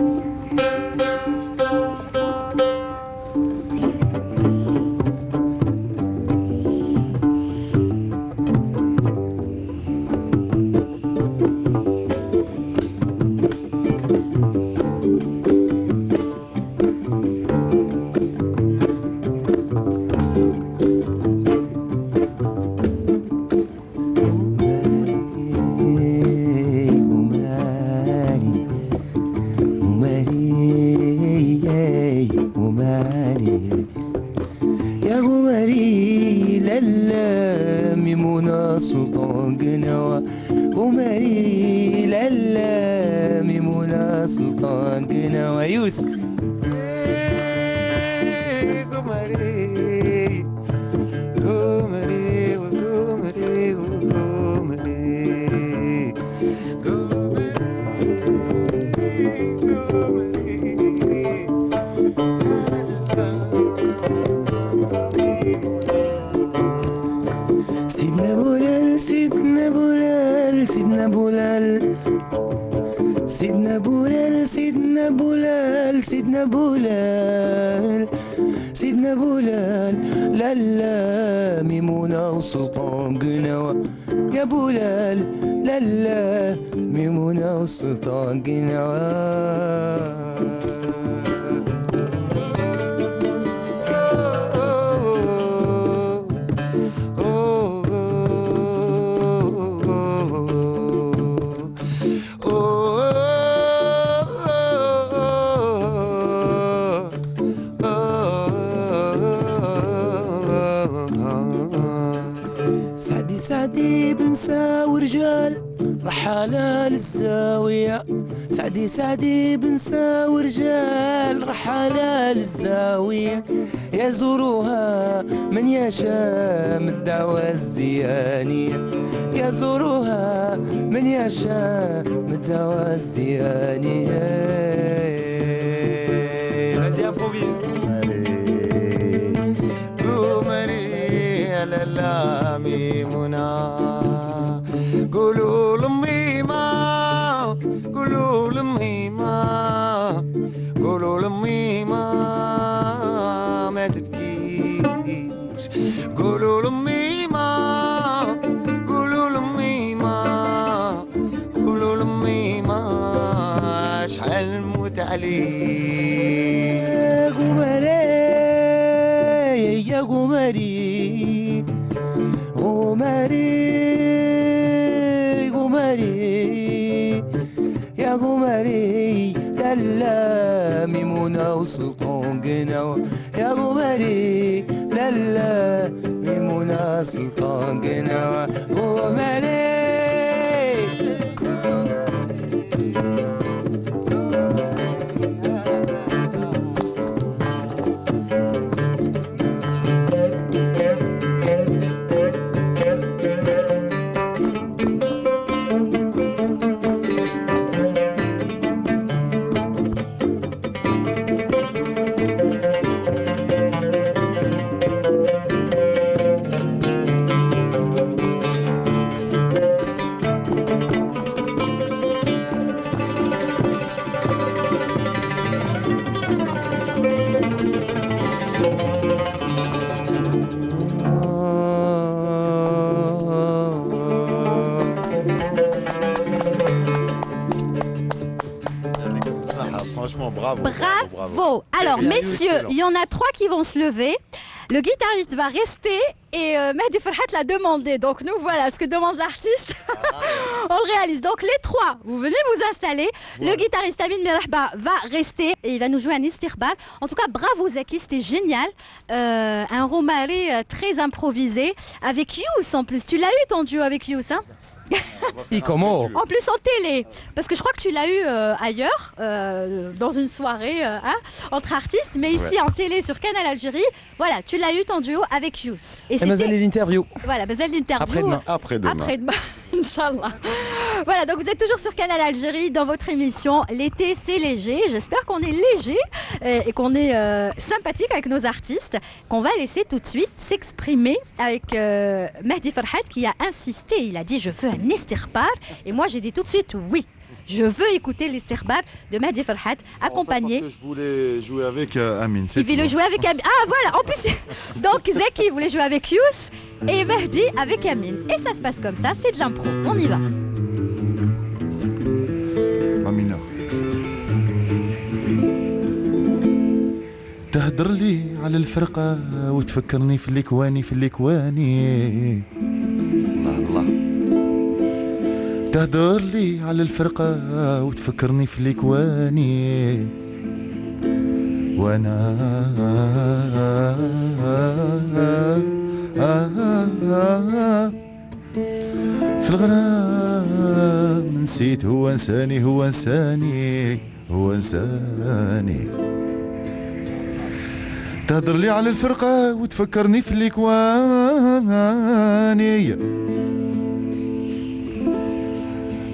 يا غمري لالا ميمونة سلطان قنوة غمري لالا ميمونة سلطان قنوة يوسف سيدنا بولال سيدنا بولال سيدنا بولال سيدنا بولال سيدنا بولال سيدنا بولال سيدنا بولال لالا ميمونة وسلطان قنوة يا بولال لالا ميمونة وسلطان قنوة سعدي سعدي بنسى ورجال رحالة للزاوية سعدي سعدي بنسى ورجال رحالة للزاوية يزوروها من يشام الدعوة الزيانية يزوروها من يشام الدعوة الزيانية Vas-y, improvise. Allez. قولوا لأمي ما تبكيش قولوا لأمي قولوا لأمي قولوا لأمي شحال نموت عليه يا غمري يا غمري غمري غمري يا غمري لالا ميمونة وسلطان قناوة يا غمري لالا ميمونة سلطان قناوة غمري Franchement, bravo. Bravo. Alors, messieurs, il y en a 3 qui vont se lever. Le guitariste va rester et Mehdi Ferhat l'a demandé. Donc, nous voilà ce que demande l'artiste. On le réalise. Donc, les 3, vous venez vous installer. Le guitariste Amin Merahba va rester et il va nous jouer un istirbar. En tout cas, bravo Zaki, c'était génial. Un romari très improvisé avec Youss en plus. Tu l'as eu ton duo avec Youss, hein? Et comment? En plus en télé, parce que je crois que tu l'as eu ailleurs, dans une soirée entre artistes, mais ici en télé sur Canal Algérie, voilà, tu l'as eu ton duo avec Youss. Et c'était l'interview. Voilà, l'interview. Après-demain. Inch'Allah. Voilà, donc vous êtes toujours sur Canal Algérie dans votre émission L'été c'est léger. J'espère qu'on est léger et qu'on est sympathique avec nos artistes, qu'on va laisser tout de suite s'exprimer avec Mehdi Ferhat qui a insisté. Il a dit je veux un istirbar et moi j'ai dit tout de suite oui. Je veux écouter l'istirbar de Mehdi Ferhat accompagné. Parce que je voulais jouer avec Amin. Il voulait jouer avec Amin. Ah voilà, en plus, donc Zaki voulait jouer avec Youss et Mehdi avec Amin. Et ça se passe comme ça, c'est de l'impro. On y va. Amina. تهدر لي على الفرقة وتفكرني في الإكواني الله الله. تهدر لي على الفرقة وتفكرني في الإكواني وأنا في الغرام نسيت هو إنساني تهدر لي على الفرقة وتفكرني في الإكواني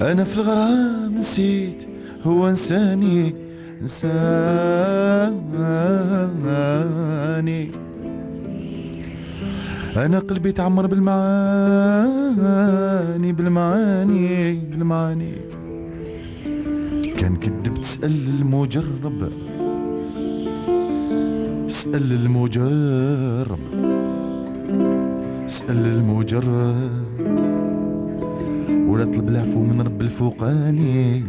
أنا في الغرام نسيت هو إنساني أنا قلبي تعمر بالمعاني كان كدب تسأل المجرب ولا طلب العفو من رب الفوقاني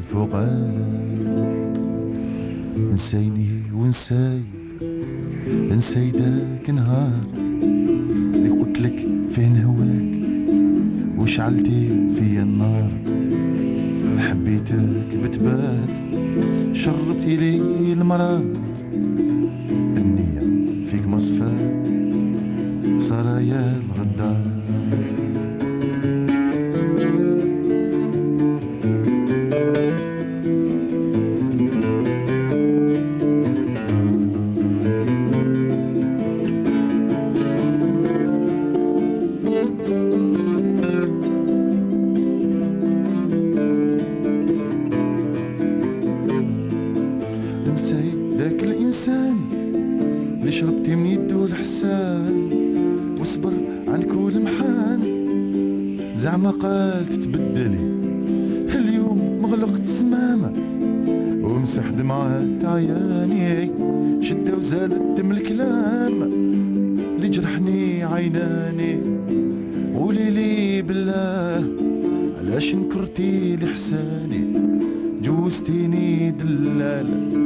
نساي داك نهار اللي قلت لك فيه نهواك وشعلتي فيا النار حبيتك بتبات شربتي لي المرار النية فيك مصفى خسارة يا الغدار ومسح دمعات عياني شدة وزالت من الكلام اللي جرحني عيناني قوليلي بالله علاش نكرتي لحساني جوزتيني دلالة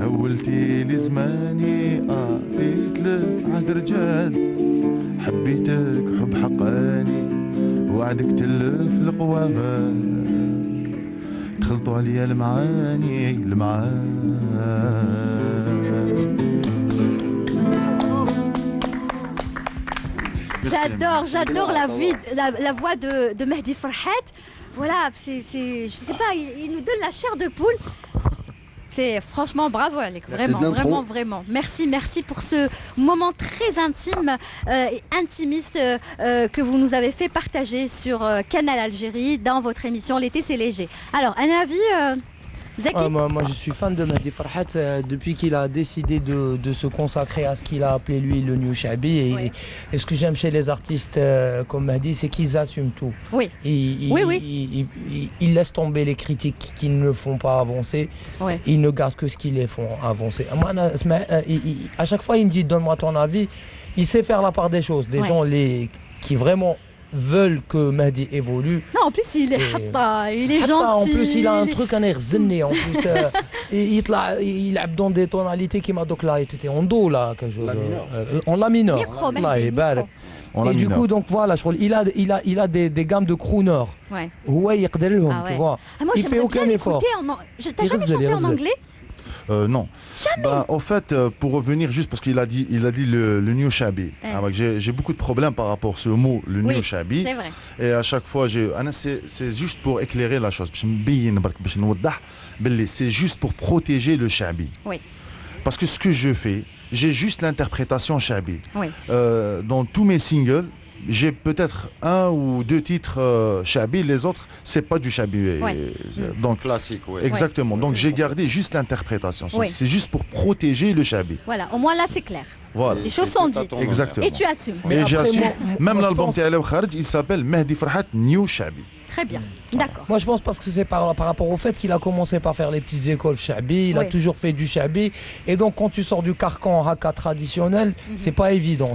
هولتي لي زماني قريت لك عهد رجال حبيتك حب حقاني وعدك تلف القوابة دخلتوا عليا المعاني J'adore la voix de Mehdi Farhat. Voilà, je sais pas, il nous donne la chair de poule. C'est franchement bravo Alec, vraiment. Merci pour ce moment très intime et intimiste que vous nous avez fait partager sur Canal Algérie dans votre émission L'été c'est léger. Alors, un avis Zaki? Moi je suis fan de Mehdi Farhat depuis qu'il a décidé de se consacrer à ce qu'il a appelé lui le New Shabi et ce que j'aime chez les artistes comme Mehdi c'est qu'ils assument tout. Oui. Ils laissent tomber les critiques qui ne le font pas avancer. Ils ne gardent que ce qui les font avancer. À chaque fois il me dit donne-moi ton avis. Il sait faire la part des choses. Des gens qui vraiment veulent que Mehdi évolue. Non, en plus il est hatta, il est gentil. En plus il a un truc un air zenné. En plus il a dans des tonalités qui m'a donc là était en do là quelque chose. En la mineur. Et du coup donc voilà, il a des gammes de crooner. Ouais, tu vois. Moi il fait aucun effort. T'as jamais chanté en anglais? Non. Jamais. En fait, pour revenir juste parce qu'il a dit le New Shabi. J'ai beaucoup de problèmes par rapport à ce mot, le New Shabi. C'est vrai. Et à chaque fois, c'est juste pour éclairer la chose. C'est juste pour protéger le Shabi. Oui. Parce que ce que je fais, j'ai juste l'interprétation Shabi. Oui. Dans tous mes singles, j'ai peut-être un ou deux titres Shabi, les autres, c'est pas du Shabi. Donc, classique, oui. Exactement. Donc, j'ai gardé juste l'interprétation. C'est juste pour protéger le Shabi. Voilà, au moins là, c'est clair. Voilà. Les choses sont dites. Exactement. Et tu assumes. Et j'assume. Même l'album Ta'ala Kharj, il s'appelle Mehdi Farhat New Shabi. Très bien, d'accord. Moi je pense parce que c'est par rapport au fait qu'il a commencé par faire les petites écoles Shabi, il a toujours fait du Shabi, et donc quand tu sors du carcan haka traditionnel, c'est pas évident.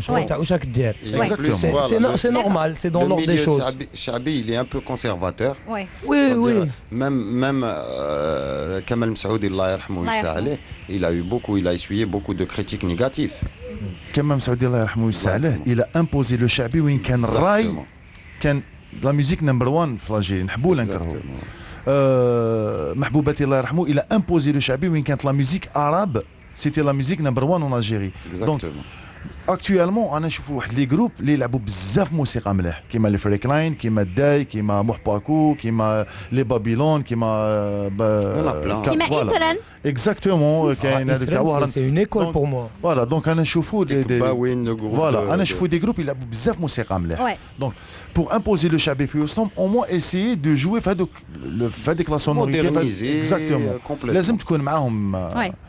C'est normal, c'est dans l'ordre des choses. Shabi, il est un peu conservateur. Oui. Même Kamal Msaoudi, il a essuyé beaucoup de critiques négatives. Kamal Msaoudi, il a imposé le Shabi où il كان la musique number one في الجزائر نحبوا ولا نكرهوا محبوبتي الله يرحمه il a imposé le Shabi وين كانت la musique arabe c'était la musique number one en Algérie. Donc اكtuellement انا نشوفوا واحد لي جروب اللي يلعبوا بزاف موسيقى مليح كيما لي فريك لاين كيما الداي كيما محباكو كيما لي بابيلون كيما إيترن اكزاكتومون كاين هذاك تاع وهران سي اون ايكول بور موا فوالا دونك انا نشوفوا باوين فوالا انا نشوفوا دي جروب يلعبوا بزاف موسيقى مليح دونك pour imposer le Shabi في وسطهم au moins essayer de jouer في هذيك لا سونوريتي اكزاكتومون لازم تكون معاهم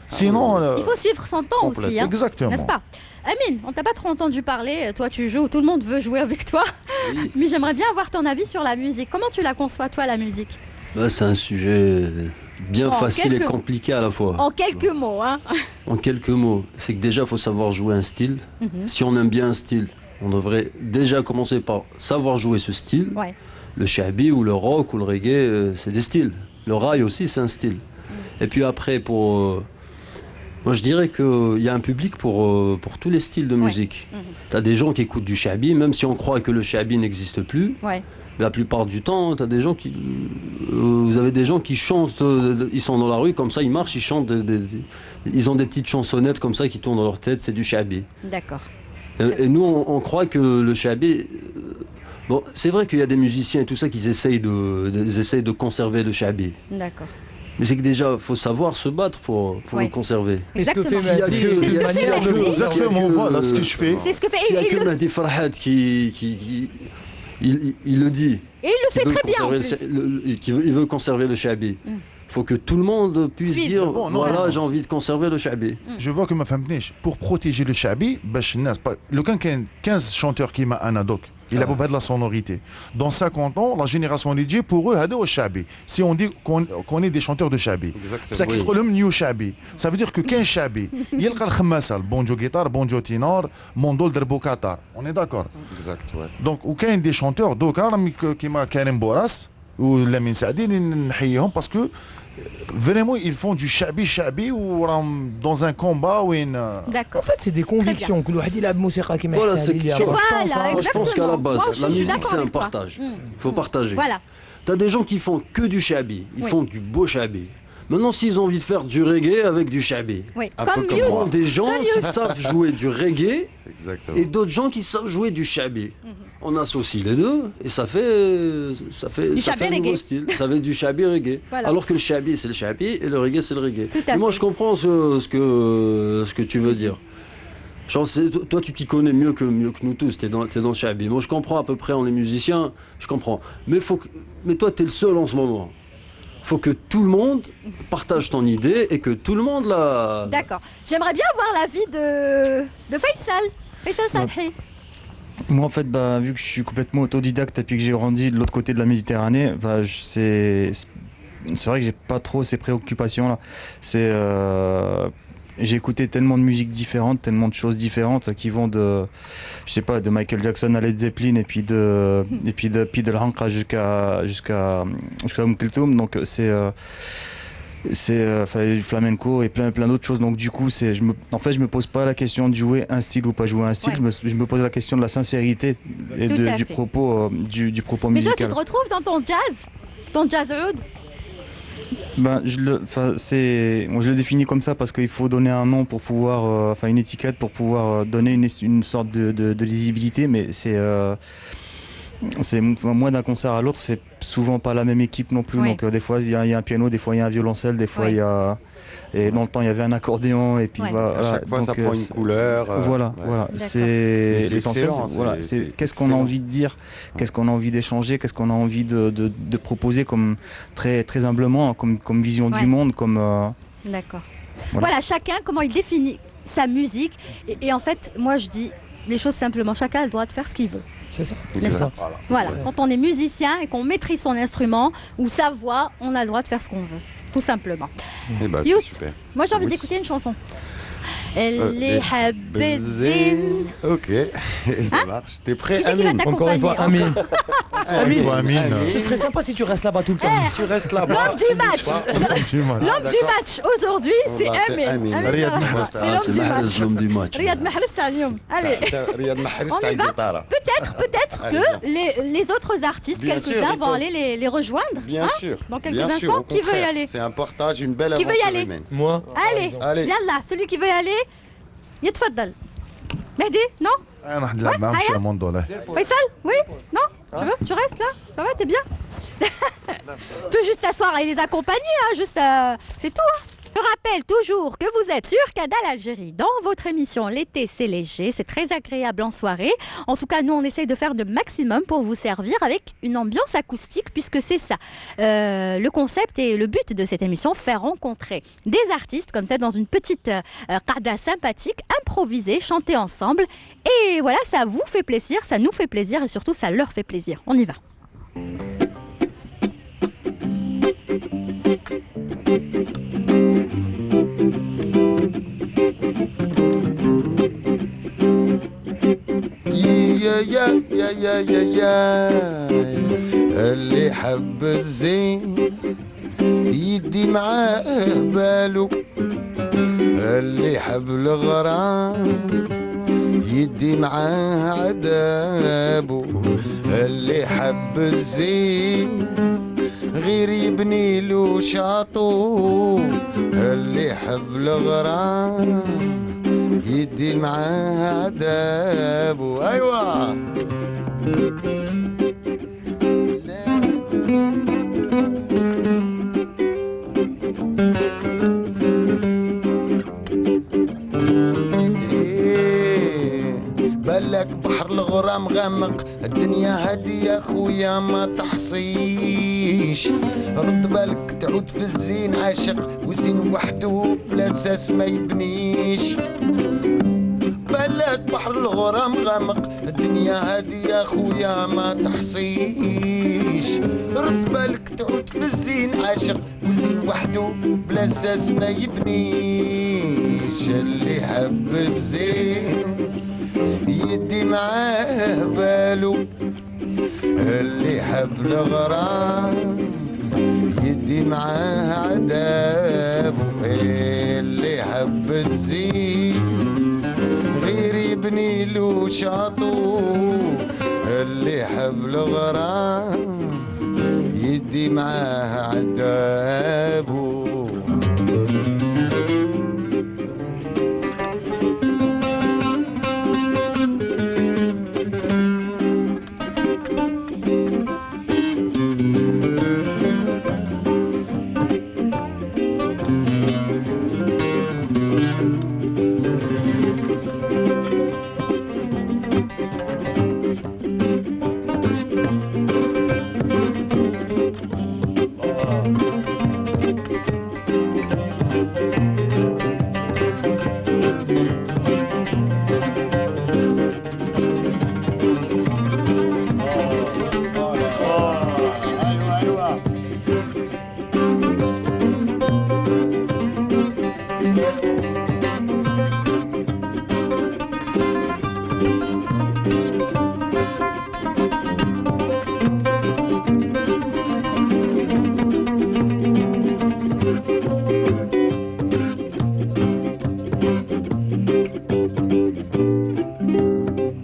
sinon il faut suivre son temps aussi hein, exactement n'est-ce pas? Amine, on t'a pas trop entendu parler, toi tu joues, tout le monde veut jouer avec toi, mais j'aimerais bien avoir ton avis sur la musique. Comment tu la conçois toi la musique? C'est un sujet bien facile et compliqué à la fois. En quelques mots, hein. En quelques mots, c'est que déjà il faut savoir jouer un style. Si on aime bien un style, on devrait déjà commencer par savoir jouer ce style. Le shabi ou le rock ou le reggae, c'est des styles. Le rail aussi c'est un style. Et puis après moi je dirais qu'il y a un public pour tous les styles de musique. Tu as des gens qui écoutent du shabi, même si on croit que le shabi n'existe plus. La plupart du temps, tu as des gens qui... vous avez des gens qui chantent, ils sont dans la rue, comme ça ils marchent, ils chantent, ils ont des petites chansonnettes comme ça qui tournent dans leur tête, c'est du shabi. D'accord. Et nous on croit que le shabi... Bon, c'est vrai qu'il y a des musiciens et tout ça qui essayent de conserver le shabi. D'accord. Mais c'est que déjà, il faut savoir se battre pour le conserver. Exactement. Exactement, voilà ce que je fais. C'est ce que fait. S'il n'y a que Mehdi Farhat il le dit. Et il le fait très bien en plus. Il veut conserver le shabi. Il faut que tout le monde puisse dire voilà, j'ai envie de conserver le shabi. Je vois que ma femme pour protéger le shabi, باش الناس لو كان 15 chanteurs كيما انا دوك Il a beau de la sonorité. Dans 50 ans, la génération DJ, pour eux, c'est Shabi. Si on dit qu'on est des chanteurs de Shabi. Ça qui est le new Shabi. Ça veut dire que qu'un Shabi, il y a le khmassa, bonjo guitare, bonjo ténor, mondol derbo katar. On est d'accord. Exact, ouais. Donc, aucun des chanteurs d'Okar, qui m'a Karim Boras, ou Lamine Saadi, parce que vraiment, ils font du shabi ou dans un combat ou une. D'accord. En fait, c'est des convictions. Que l'ouhadi la musique qui m'a Voilà, c'est que je pense qu'à la base, la musique c'est un partage. Il faut partager. Voilà. T'as des gens qui font que du shabi, ils font du beau shabi. Maintenant, s'ils ont envie de faire du reggae avec du shabi, comme des gens qui savent jouer du reggae et d'autres gens qui savent jouer du shabi. On associe les deux et ça fait un nouveau style. Ça fait du shabi reggae. Voilà. Alors que le shabi c'est le shabi et le reggae c'est le reggae. Et moi je comprends ce que tu veux dire. Genre, toi tu t'y connais mieux que nous tous, t'es dans le shabi. Moi je comprends à peu près, on est musiciens, je comprends. Mais toi t'es le seul en ce moment. Faut que tout le monde partage ton idée et que tout le monde la... D'accord. J'aimerais bien voir l'avis de Faisal Salhi. Moi, en fait, vu que je suis complètement autodidacte et puis que j'ai grandi de l'autre côté de la Méditerranée, c'est vrai que j'ai pas trop ces préoccupations-là. J'ai écouté tellement de musiques différentes, tellement de choses différentes qui vont de Michael Jackson à Led Zeppelin et puis de l'Hanka jusqu'à Kulthum. Donc c'est flamenco et plein d'autres choses. Donc du coup, je me pose pas la question de jouer un style ou pas jouer un style. Je me pose la question de la sincérité et du propos musical. Mais toi, tu te retrouves dans ton jazz oud? Je le définis comme ça parce qu'il faut donner un nom pour pouvoir, une étiquette pour pouvoir donner une sorte de lisibilité, mais moi d'un concert à l'autre, c'est souvent pas la même équipe non plus. Donc des fois il y a un piano, des fois il y a un violoncelle, des fois il y a, et dans le temps il y avait un accordéon et puis à chaque fois ça prend une couleur. Voilà. C'est l'essentiel. Voilà, c'est qu'est-ce qu'on a envie de dire, qu'est-ce qu'on a envie d'échanger, qu'est-ce qu'on a envie de proposer comme très très humblement comme vision du monde, comme. D'accord. Voilà, chacun comment il définit sa musique et en fait moi je dis les choses simplement, chacun a le droit de faire ce qu'il veut. C'est ça. Voilà. Quand on est musicien et qu'on maîtrise son instrument ou sa voix, on a le droit de faire ce qu'on veut, tout simplement. C'est super. Moi j'ai envie d'écouter une chanson. اللي حب الزين. Ok, ça marche. T'es prêt, Amine? Encore une fois, Amine. Amine. Ce serait sympa si tu restes là-bas tout le temps. Tu restes là-bas. L'homme du match aujourd'hui, c'est Amine. C'est l'homme du match. Riyad Mahrez تاع اليوم. Allez. Riyad Mahrez تاع الجيتارة. Peut-être que les autres artistes, quelques-uns, vont aller les rejoindre. Bien sûr. Dans quelques instants, qui veut y aller? C'est un partage, une belle aventure. Qui veut y aller? Moi. Allez. Yallah, celui qui veut y aller, يتفضل. Mehdi, non? Faisal, oui? Non? Tu restes là? Ça va, t'es bien? Tu peux juste t'asseoir et les accompagner, c'est tout. Je rappelle toujours que vous êtes sur Canal Algérie dans votre émission L'été c'est léger, c'est très agréable en soirée. En tout cas, nous on essaye de faire le maximum pour vous servir avec une ambiance acoustique puisque c'est ça. Le concept et le but de cette émission, faire rencontrer des artistes comme ça dans une petite qada sympathique, improvisée, chanter ensemble. Et voilà, ça vous fait plaisir, ça nous fait plaisir et surtout ça leur fait plaisir. On y va. يا اللي حب الزين يدي معاه بالو اللي حب الغرام يدي معاه عذابو اللي حب الزين غير يبني له شاطو اللي حب الغرام يدي معاه عذابو ايوه بالك بحر الغرام غامق الدنيا هادي يا خويا ما تحصيش رد بالك تعود في الزين عاشق والزين وحده بلا اساس ما يبنيش بالك بحر الغرام غامق الدنيا هادي يا خويا ما تحصيش رد بالك تعود في الزين عاشق وزين وحده بلا اساس ما يبنيش اللي حب الزين يدي معاه بالو اللي حب الغرام يدي معاه عذابه اللي حب الزين غير يبني له شاطو اللي حب الغرام يدي معاه عذابه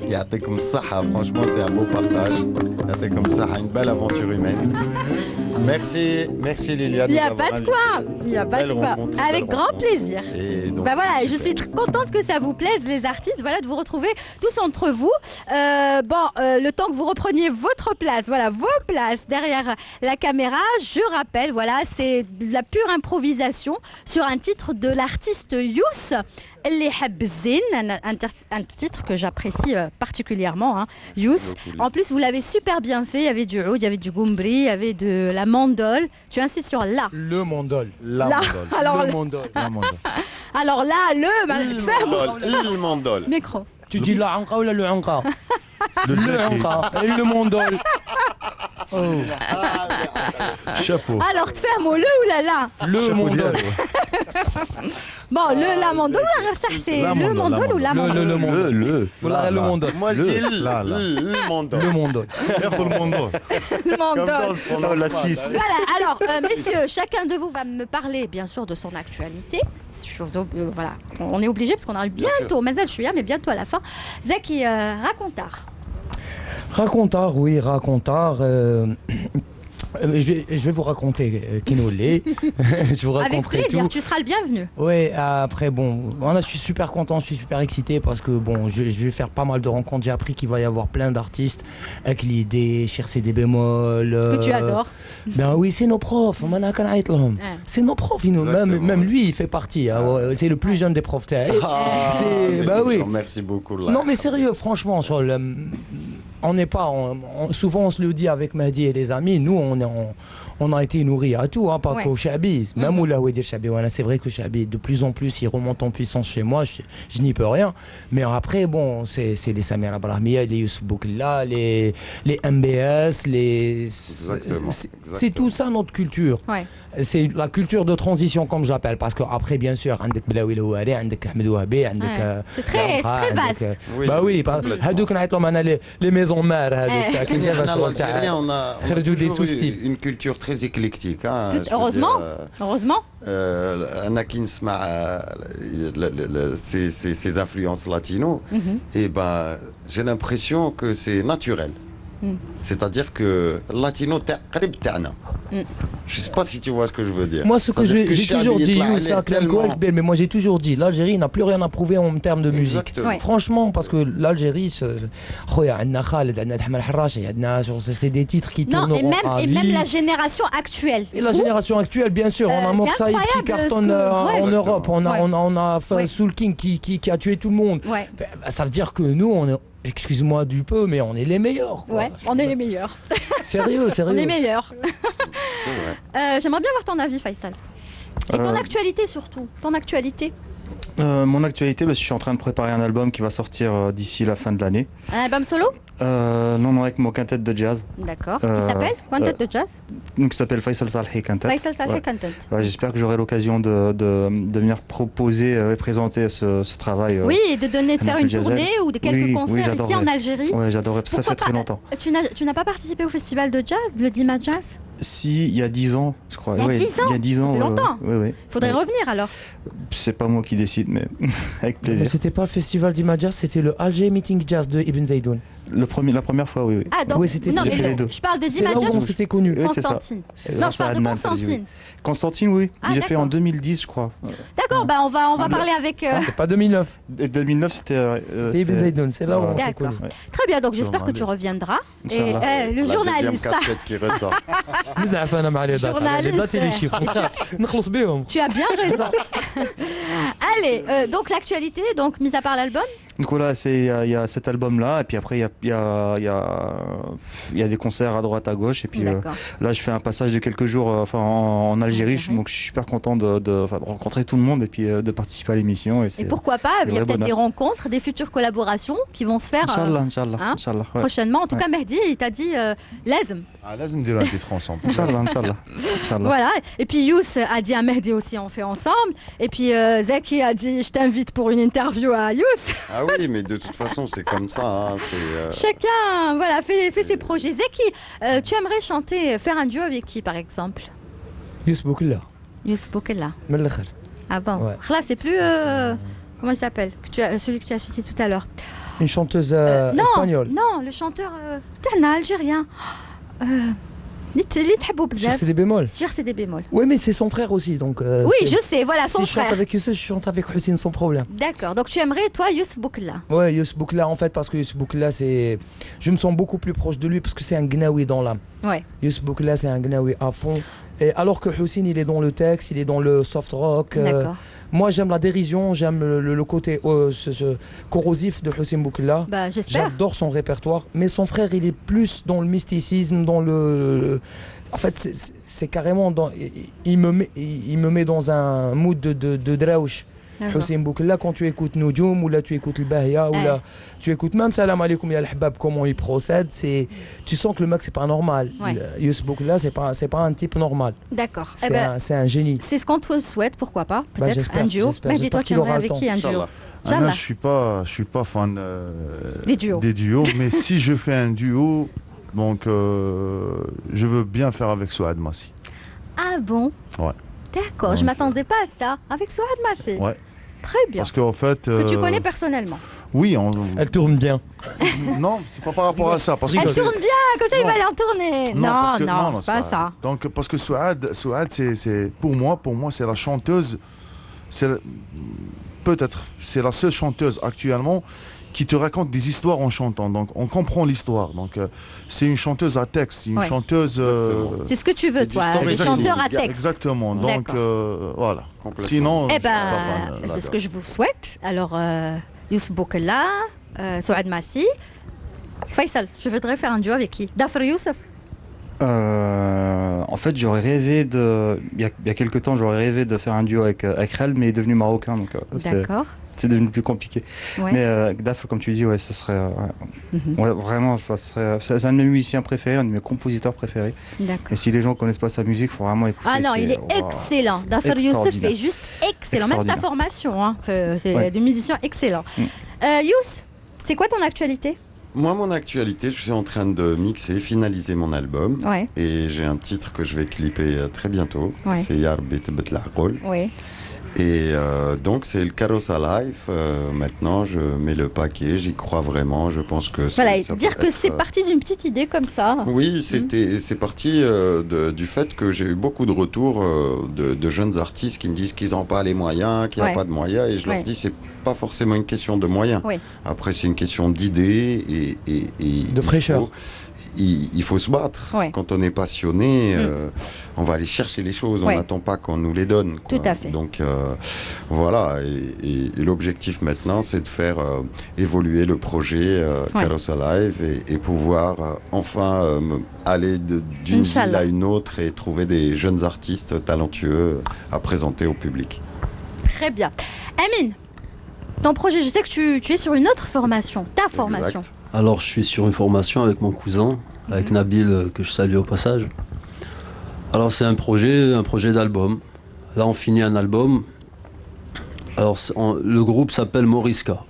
يعطيكم الصحة, franchement c'est un beau partage. يعطيكم الصحة, une belle aventure humaine. Merci Lilia. Il n'y a pas de quoi. Il n'y a pas de quoi. Avec grand plaisir. Donc, bah voilà, je suis très contente que ça vous plaise, les artistes, voilà, de vous retrouver tous entre vous. Le temps que vous repreniez votre place, voilà, vos places derrière la caméra, je rappelle, voilà, c'est de la pure improvisation sur un titre de l'artiste Youss. Les Habzin, un titre que j'apprécie particulièrement, hein, Youss. En plus, vous l'avez super bien fait. Il y avait du oud, il y avait du goumbri, il y avait de la mandole. Tu insistes sur la. Le mandole. La mandole. Alors, le mandole. alors là, le mandole. Micro. Tu dis la anka ou le anka? Le anka et le mandole. Oh. Chapeau. Alors, te fais un mot, le ou la la? Le mandole. Bon, la mandole ou la ça, c'est le mandole ou la mandole? Le mandole. Le mandole. Moi, je dis le mandole. Le mandole. Le mandole. Comme la Suisse. Voilà, alors, messieurs, chacun de vous va me parler, bien sûr, de son actualité. Voilà, on est obligé parce qu'on arrive bientôt, Mazal Chouya, mais bientôt à la fin. Zaki, racontard. Racontard, oui, racontard. Je vais vous raconter Kinolé. Je vous raconterai avec plaisir, tout. tu seras le bienvenu. Oui, après, bon, voilà, je suis super content, je suis super excité parce que, bon, je vais faire pas mal de rencontres. J'ai appris qu'il va y avoir plein d'artistes avec l'idée, chercher des bémols. Que tu adores. Ben oui, c'est nos profs. C'est nos profs. Même lui, il fait partie. Hein, c'est le plus jeune des profs. Bah oui. Merci beaucoup. Là. Non, mais sérieux, franchement, sur le. On n'est pas, souvent on se le dit avec Mahdi et les amis, nous on a été nourris à tout, hein, pas qu'au Chabi. Même où là où dire Chabi, voilà, c'est vrai que Chabi de plus en plus il remonte en puissance chez moi, je n'y peux rien. Mais après bon, c'est les Samir Abrahmia, les Youssef Boukla, les MBS, c'est tout ça notre culture. Ouais. C'est la culture de transition comme j'appelle, parce qu'après bien sûr, عندك بلاوي الهواري, عندك أحمد وهبي, عندك c'est très vaste. Bah oui, هذوك نعيط لهم أنا les maisons mères هذوك. On a une culture très éclectique. Hein, heureusement, heureusement. أنا كي نسمع ces influences latino, et ben j'ai l'impression que c'est naturel. C'est-à-dire que latino قريب تاعنا. Je sais pas si tu vois ce que je veux dire. Moi, ce que j'ai toujours dit, mais moi j'ai toujours dit, l'Algérie n'a plus rien à prouver en termes de musique. Ouais. Franchement, parce que l'Algérie, c'est des titres qui tourneront à vie. Et même la génération actuelle. Et la génération actuelle, bien sûr, on a Morsay qui cartonne en Europe, on a Soul King qui a tué tout le monde. Ouais. Ça veut dire que nous, on est, excuse-moi du peu, mais on est les meilleurs. Quoi. Ouais, on est les meilleurs. Sérieux. On est meilleurs. J'aimerais bien voir ton avis, Faisal. Et ton actualité surtout. Ton actualité. Mon actualité, je suis en train de préparer un album qui va sortir d'ici la fin de l'année. Un album solo? Non, avec mon quintet de jazz. D'accord. Qui s'appelle Quintet de jazz? Donc, qui s'appelle Faisal Salhi Quintet. Faisal Salhi Quintet. J'espère que j'aurai l'occasion de venir proposer et présenter ce travail. Oui, et de faire une tournée ou de quelques concerts ici en Algérie. Oui, j'adorerais. Ça fait très longtemps. Tu n'as pas participé au festival de jazz, le Dima Jazz? Si, il y a 10 ans, je crois. Il y a 10 ans? Il y a 10 ans. Ça fait longtemps. Oui. Faudrait revenir alors. C'est pas moi qui décide, mais avec plaisir. C'était pas le festival Dima Jazz, c'était le Alger Meeting Jazz de Ibn Zaidoun. La première fois, oui. Ah, donc, oui, c'était non, mais les deux. Je parle de C'est Dima là où on Jazz. s'était connus. Oui, c'est ça. Constantine. Non, je parle de Constantine. Constantine, oui. Ah, J'ai fait en 2010, je crois. D'accord, on va parler avec. C'est pas 2009. Et 2009, c'était Ibn Zaidoun, c'est là où on s'est D'accord. connus. Très bien, donc j'espère que tu reviendras. Et le La deuxième journaliste. casquette qui ressort. بزاف انا مع لي دات Journaliste. لي دات لي شيفر نخلص بهم. Tu as bien raison. Allez, donc l'actualité, donc mis à part l'album. Donc voilà, il y a cet album-là, et puis après, il y a des concerts à droite, à gauche, et puis D'accord. là, je fais un passage de quelques jours en Algérie, donc je suis super content de rencontrer tout le monde, et puis de participer à l'émission. Et pourquoi pas, il y a vrai peut-être bonheur. des rencontres, des futures collaborations qui vont se faire Inch'Allah, ouais. prochainement. En tout cas, Mehdi, il t'a dit lazem. لازم نديروا un titre ensemble. Inch'Allah. Voilà. Et puis Yous a dit à Mehdi aussi, on fait ensemble. Et puis Zeki a dit, je t'invite pour une interview à Yous. Ah oui, mais de toute façon, c'est comme ça. Hein, Chacun, voilà, fait ses projets. Zeki, tu aimerais chanter, faire un duo avec qui, par exemple? يوسف بوكلا Yous Boukella. من الاخر. Ah bon. Ouais. Là, c'est plus comment il s'appelle? Celui que tu as cité tout à l'heure. Une chanteuse Non, espagnole. non, le chanteur algérien. اللي تحبوا Sur بزاف. c'est des bémols. Sur c'est des bémols. Oui, mais c'est son frère aussi, donc. Oui, c'est- je sais, voilà, son Si je chante frère. avec Youssef, je chante avec Hussein sans problème. D'accord, donc tu aimerais, toi, Youssef Boukella. Ouais, Youssef Boukla, en fait, parce que Youssef Boukla, c'est. Je me sens beaucoup plus proche de lui parce que c'est un gnawi dans l'âme. Ouais. Youssef Boukla, c'est un gnawi à fond. Et alors que Hussein, il est dans le texte, il est dans le soft rock. D'accord. Moi, j'aime la dérision, j'aime le côté ce corrosif de Hussein Boukla. Bah, j'espère. J'adore son répertoire, mais son frère, il est plus dans le mysticisme, dans le. En fait, c'est carrément dans. Il me met dans un mood de draouch. D'accord. Hussein Boukla, quand tu écoutes Noujoum, ou là tu écoutes le Bahia, ou là tu écoutes même Salam Alaikum Ya Al-Habab, comment il procède, tu sens que le mec c'est pas normal. Ouais. Youssef Boukla, c'est pas un type normal. D'accord. Eh ben, C'est un génie. c'est ce qu'on te souhaite, pourquoi pas? Peut-être j'espère, un duo. j'espère, Mais dis-toi, j'espère tu qu'il aimerais aura avec le qui un duo? Inch'Allah. Inch'Allah. Je suis pas fan Des duos. mais si je fais un duo, donc je veux bien faire avec Souad Massi. Ah bon? Ouais. D'accord, je Donc, m'attendais pas à ça. Avec Souad Massé. Ouais. Très bien. Parce qu'en fait. Que tu connais personnellement. Oui, Elle tourne bien. non, c'est pas par rapport à ça. Parce Elle que tourne bien, comme ça il Non. va aller en tournée. parce que- Non, c'est pas ça. Donc parce que Souad, c'est pour moi c'est la chanteuse, peut-être c'est la seule chanteuse actuellement qui te raconte des histoires en chantant. Donc on comprend l'histoire. Donc c'est une chanteuse à texte, une Ouais. chanteuse. C'est ce que tu veux, C'est du toi, les storytelling. chanteurs à texte. Exactement. Donc D'accord. voilà. Complètement. Sinon. Eh je suis pas fan, ben, c'est ce là-dedans. que je vous souhaite. Alors, Youssef Boukella, Souad Massi. Faisal, je voudrais faire un duo avec qui? Dafr Youssef? En fait, j'aurais rêvé il y a quelques temps, j'aurais rêvé de faire un duo avec Khal, mais il est devenu marocain, donc D'accord. c'est devenu plus compliqué. Ouais. Mais Daf, comme tu dis, ouais, ce serait ouais, vraiment, je pense, c'est un de mes musiciens préférés, un de mes compositeurs préférés. D'accord. Et si les gens connaissent pas sa musique, il faut vraiment écouter. Ah non, il est waouh. excellent. Dafr Youssef Extraordinaire. est juste excellent. Même sa Extraordinaire. formation, hein. C'est Ouais. des musiciens excellents. Yous, c'est quoi ton actualité? Moi, mon actualité, je suis en train de mixer, finaliser mon album. Ouais. Et j'ai un titre que je vais clipper très bientôt. Ouais. C'est Yarbi Tebet L'Aqol. Oui. Et donc, c'est le Carossa Life. Maintenant, je mets le paquet, j'y crois vraiment. Je pense que Voilà, ça dire peut que être, c'est parti d'une petite idée comme ça. Oui, c'est parti du fait que j'ai eu beaucoup de retours de jeunes artistes qui me disent qu'ils n'ont pas les moyens, qu'il n'y a Ouais. pas de moyens. Et je leur Ouais. dis, c'est pas forcément une question de moyens. Oui. Après, c'est une question d'idées et De fraîcheur. Il faut se battre. Ouais. Quand on est passionné, on va aller chercher les choses. On Ouais. n'attend pas qu'on nous les donne. Quoi. Tout à fait. Donc voilà. Et l'objectif maintenant, c'est de faire évoluer le projet Ouais. Carossa Live et pouvoir enfin aller d'une ville Inch'Allah. à une autre et trouver des jeunes artistes talentueux à présenter au public. Très bien. Amine, Ton projet, je sais que tu es sur une autre formation, ta formation. Exact. Alors, je suis sur une formation avec mon cousin, avec Nabil, que je salue au passage. Alors, c'est un projet d'album. Là, on finit un album. Alors, le groupe s'appelle Moriska.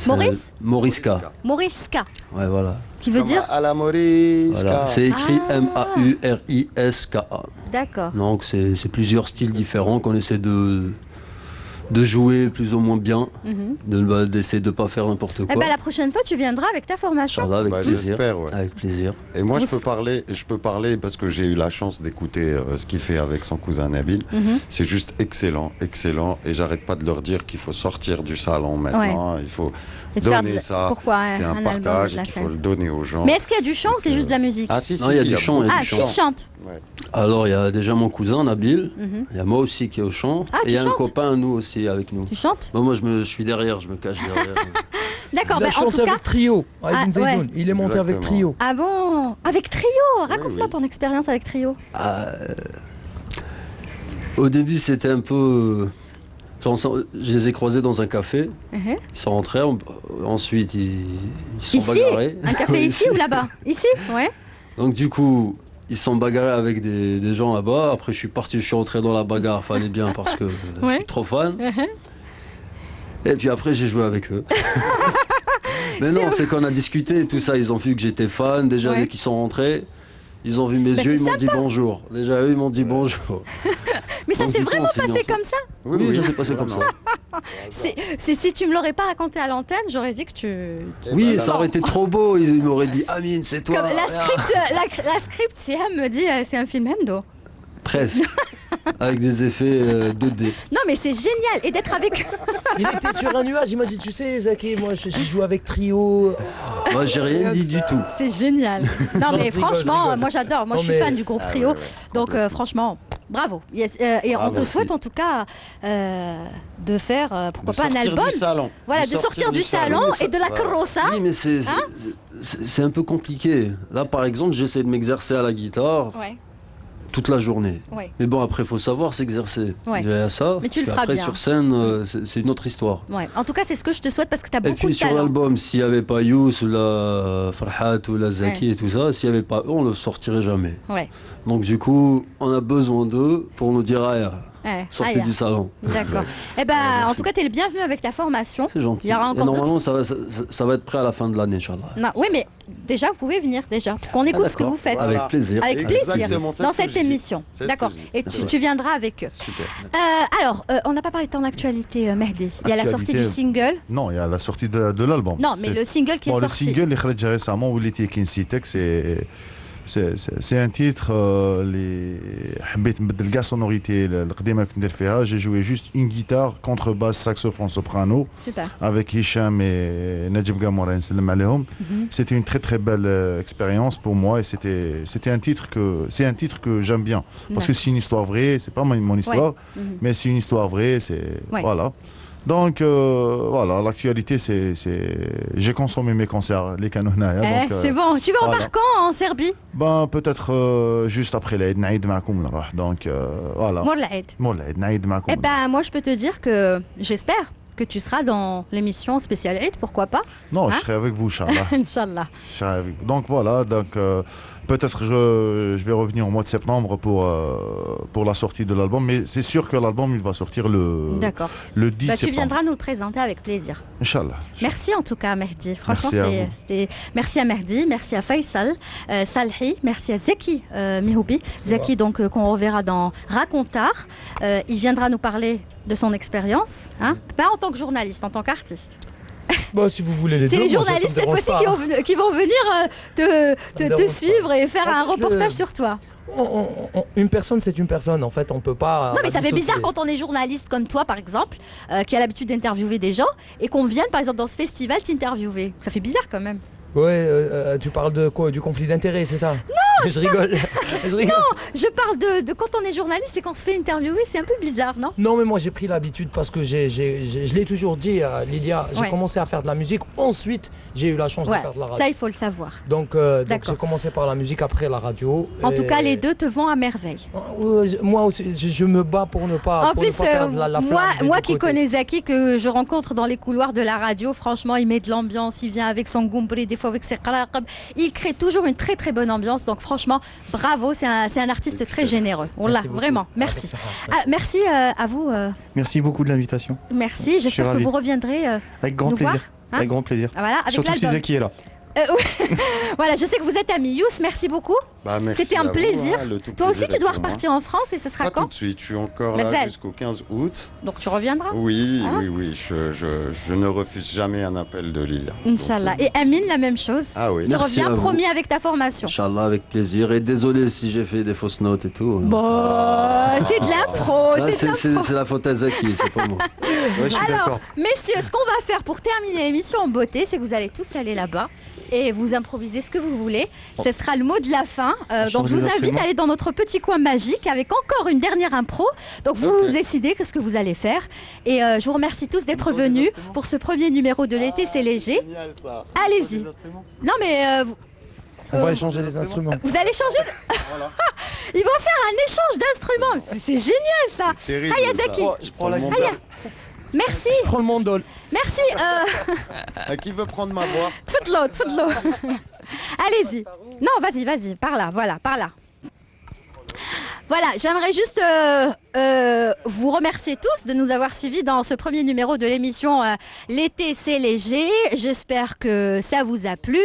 Maurice Moriska. Moriska, Ouais, voilà. qui veut dire... À la Maurice. Voilà. C'est écrit Ah. Mauriska. D'accord. Donc, c'est plusieurs styles différents qu'on essaie de jouer plus ou moins bien, d'essayer de ne pas faire n'importe quoi. Eh ben, la prochaine fois, tu viendras avec ta formation. Inch'Allah, avec Bah, plaisir. j'espère, ouais. Avec plaisir. Et moi, je peux parler parce que j'ai eu la chance d'écouter ce qu'il fait avec son cousin Nabil. C'est juste excellent, excellent. Et j'arrête pas de leur dire qu'il faut sortir du salon maintenant. Il faut Et tu vas donner ça. Pourquoi C'est un album partage de la qu'il faut scène. le donner aux gens. Mais est-ce qu'il y a du chant ou c'est juste de la musique? Ah si, Non, il y a du chant, il y a Ah, du qui chant. chante? Ouais. Alors, il y a déjà mon cousin Nabil, Mhm. il y a moi aussi qui est au chant, Ah, et tu il y a un chantes copain à nous aussi avec nous. Tu chantes? Bon, moi, je suis derrière, je me cache derrière. D'accord, Il a ben, en tout chanté cas... avec Trio, Ah, Aydin ouais. Zaidoun. Il est monté avec Exactement. Trio. Ah bon? Avec Trio? Raconte-moi oui. ton expérience avec Trio. Au début, c'était un peu... je les ai croisés dans un café, Mhm. ils sont rentrés, ensuite ils se sont Ici? bagarrés. Un café Oui, ici ou là-bas? Ici? Ouais. Donc du coup, ils se sont bagarrés avec des gens là-bas. Après, je suis parti, je suis rentré dans la bagarre, fallait bien parce que je Ouais. suis trop fan. Et puis après, j'ai joué avec eux. Mais non, c'est qu'on a discuté et tout ça. Ils ont vu que j'étais fan. Déjà, Ouais. dès qu'ils sont rentrés, ils ont vu mes Bah, yeux, c'est ils m'ont dit bonjour. Déjà, eux, ils m'ont dit bonjour. Mais ça Donc, s'est du coup, vraiment on s'est mis passé ensemble. comme ça? Oui, ça s'est passé comme ça. Si tu me l'aurais pas raconté à l'antenne, j'aurais dit que tu... Oui, ça aurait été trop beau. Ils m'auraient dit Amine, c'est toi. Comme la script, si elle me dit c'est un film Hendo. Presque. Avec des effets 2D. Non mais c'est génial et d'être avec Il était sur un nuage, il m'a dit, tu sais, Zaki, moi j'ai joué avec Trio. Moi, j'ai rien dit du tout. c'est génial. Non mais je rigole, franchement, je rigole. moi j'adore. Moi Non, je suis mais- fan du groupe Trio. Donc franchement, bravo. Yes, et on te merci. souhaite en tout cas de faire pourquoi De pas un sortir album. du salon. Voilà, de sortir du salon et de la carrossa. Oui, mais c'est un peu compliqué. Là, par exemple, j'essaie de m'exercer à la guitare Ouais. toute la journée. Ouais. Mais bon, après, il faut savoir s'exercer. Ouais. Il y a ça. Mais tu le parce feras qu'après, bien. sur scène, c'est une autre histoire. Ouais. En tout cas, c'est ce que je te souhaite parce que tu as Et beaucoup puis de sur talent. l'album, s'il n'y avait pas Yous ou la Farhat ou la Zaki et tout ça, s'il n'y avait pas eux, on ne le sortirait jamais. Ouais. Donc du coup, on a besoin d'eux pour nous dire Ouais. sortez Ah, du salon. D'accord. Eh ben, en tout cas, tu es le bienvenu avec ta formation. C'est gentil. Il y aura Et encore normalement, ça va être prêt à la fin de l'année, Inch'Allah. Non, oui, mais déjà, vous pouvez venir déjà pour qu'on écoute ce que d'accord. vous faites. Voilà. Avec plaisir. Avec plaisir Exactement, c'est dans ce que cette je dis. émission. C'est ce D'accord. que je dis. Et tu viendras avec eux. Super. Alors, on n'a pas parlé de ton actualité, Mehdi. Il y a la sortie Actualité. du single. Non, il y a la sortie de l'album. Non, mais C'est- le single qui Bon, est le sorti. single اللي خرج récemment وليتي كي نسيتك c'est un titre اللي حبيت نبدل كاع سونوريتي القديمه كنت ندير فيها. J'ai joué juste une guitare, contrebasse, saxophone, soprano Super. avec Hicham et Najib Gamoura نسلم عليهم. C'était une très très belle expérience pour moi et c'est un titre que j'aime bien parce que c'est une histoire vraie, c'est pas mon histoire, mais c'est une histoire vraie, Ouais. voilà. Donc voilà, l'actualité j'ai consommé mes concerts les canons هنايا. Eh, Donc c'est bon. Tu vas en voilà. part quand en Serbie? Ben peut-être juste après l'Aïd نعيد معكم ونروح. Donc voilà. Mor l'Aïd. مور العيد نعيد معكم. Eh ben, moi, je peux te dire que j'espère que tu seras dans l'émission spéciale Eid, pourquoi pas? Non, je Hein? serai avec vous, Inch'Allah. Inch'Allah. Je serai avec vous. Donc voilà, donc peut-être je vais revenir au mois de septembre pour la sortie de l'album, mais c'est sûr que l'album il va sortir D'accord. le 10 Bah, tu septembre. viendras nous le présenter avec plaisir. Inch'Allah. Merci en tout cas, Mehdi. Franchement, Merci à vous. merci à Mehdi, merci à Faisal Salhi, merci à Zeki Mihoubi. Zeki, donc, qu'on reverra dans Racontard. Il viendra nous parler de son expérience, hein? Pas en tant que journaliste, en tant qu'artiste. Bah, si vous voulez les C'est deux, les moi, ça me journalistes cette dérange fois-ci pas. qui vont venir te me dérange suivre et faire En un fait, reportage sur toi. Une personne, c'est une personne. En fait, on peut pas. Non, mais ça fait bizarre quand on est journaliste comme toi, par exemple, qui a l'habitude d'interviewer des gens, et qu'on vienne, par exemple, dans ce festival t'interviewer. Ça fait bizarre quand même. Ouais, tu parles de quoi? Du conflit d'intérêts, c'est ça? Non, Je rigole. Je rigole. Non, je parle de quand on est journaliste et qu'on se fait interviewer, c'est un peu bizarre, non? Non, mais moi j'ai pris l'habitude parce que je l'ai toujours dit, Lilia, j'ai commencé à faire de la musique. Ensuite, j'ai eu la chance de faire de la radio. Ça, il faut le savoir. Donc j'ai commencé par la musique, après la radio. En tout cas, les deux te vont à merveille. Moi aussi, je me bats pour ne pas, perdre la flamme. Moi qui connais Zaki, que je rencontre dans les couloirs de la radio, franchement, il met de l'ambiance, il vient avec son goumbri, des fois avec ses qaraqab. Il crée toujours une très très bonne ambiance. Donc franchement, bravo, c'est un artiste très généreux. Vraiment, merci. Merci à vous. Merci beaucoup de l'invitation. Merci, j'espère que vous reviendrez avec grand plaisir. Voir, hein, avec grand plaisir. Voilà, avec surtout si Zaki est là. Voilà, je sais que vous êtes amis. Youss, merci beaucoup. C'était un plaisir. Toi aussi, tu dois repartir en France et ce sera quand? Tout de suite, je suis encore là jusqu'au 15 août. Donc tu reviendras? Oui, oui, je ne refuse jamais un appel de Lilia. Inch'Allah. Et Amine, la même chose. Ah oui. Tu reviens promis avec ta formation. Inch'Allah, avec plaisir. Et désolé si j'ai fait des fausses notes et tout. Bon, c'est de l'impro. C'est la faute à Zaki, c'est pas moi. Ouais, je suis Alors, messieurs, ce qu'on va faire pour terminer l'émission en beauté, c'est que vous allez tous aller là-bas et vous improviser ce que vous voulez. Ce sera le mot de la fin. Donc je vous invite à aller dans notre petit coin magique avec encore une dernière impro. Donc vous décidez ce que vous allez faire. Et je vous remercie tous d'être venus pour ce premier numéro de l'été, c'est léger. Allez-y. Non mais... on va échanger les instruments. Vous allez changer Ils vont faire un échange d'instruments. C'est génial ça. Aya Zaki. Je prends la guitare. Merci. Je prends le mandol. Merci. Qui veut prendre ma voix? Tfadlo. Allez-y. Non, vas-y, par là, voilà, par là. Voilà, j'aimerais juste vous remercier tous de nous avoir suivis dans ce premier numéro de l'émission L'été c'est léger. J'espère que ça vous a plu.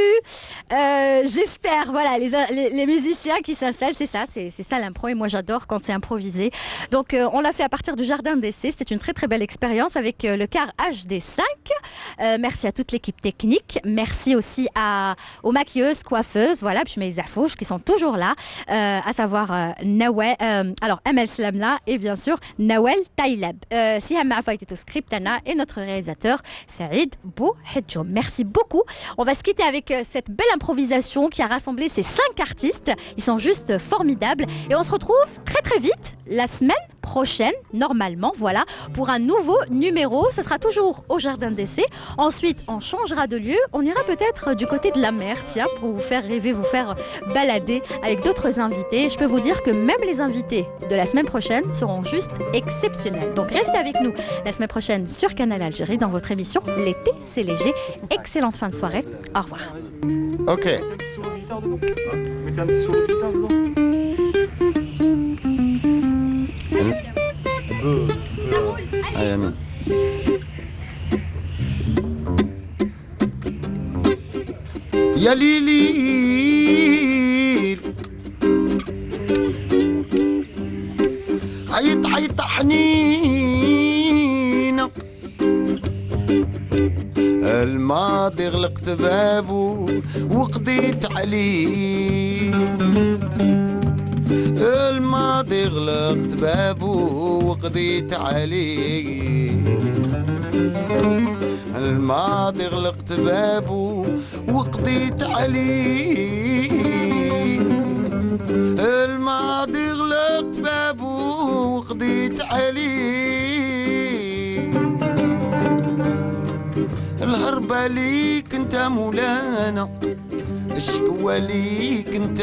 J'espère, voilà, les musiciens qui s'installent, c'est ça l'impro et moi j'adore quand c'est improvisé. Donc on l'a fait à partir du jardin d'essai. C'était une très très belle expérience avec le car HD5. Merci à toute l'équipe technique. Merci aussi aux maquilleuses, coiffeuses, voilà, puis mes affouches qui sont toujours là, à savoir Nawel, alors Amel Slamla et bien sûr Nawel Taïlab. Siham Afaïteto Script Anna et notre réalisateur Saïd Bouhedjoum. Merci beaucoup. On va se quitter avec cette belle improvisation qui a rassemblé ces 5 artistes. Ils sont juste formidables et on se retrouve très très vite la semaine prochaine, normalement, voilà, pour un nouveau numéro. Ce sera toujours au Jardin d'Essai. Ensuite, on changera de lieu. On ira peut-être du côté de la mer, tiens, pour vous faire rêver, vous faire balader avec d'autres invités. Je peux vous dire que même les invités de la semaine prochaine seront juste exceptionnels. Donc, restez avec nous la semaine prochaine sur Canal Algérie dans votre émission L'été, c'est léger. Excellente fin de soirée. Au revoir. Ok. Mettez un petit solo de guitare dedans. Allez, Amine. يا ليلي عيط حنينة الماضي غلقت بابه وقضيت عليه الماضي غلقت بابه وقضيت عليه الماضي غلقت بابه وقضيت عليه الماضي غلقت بابه وقضيت عليه الهربة ليك انت مولانا الشكوى ليك انت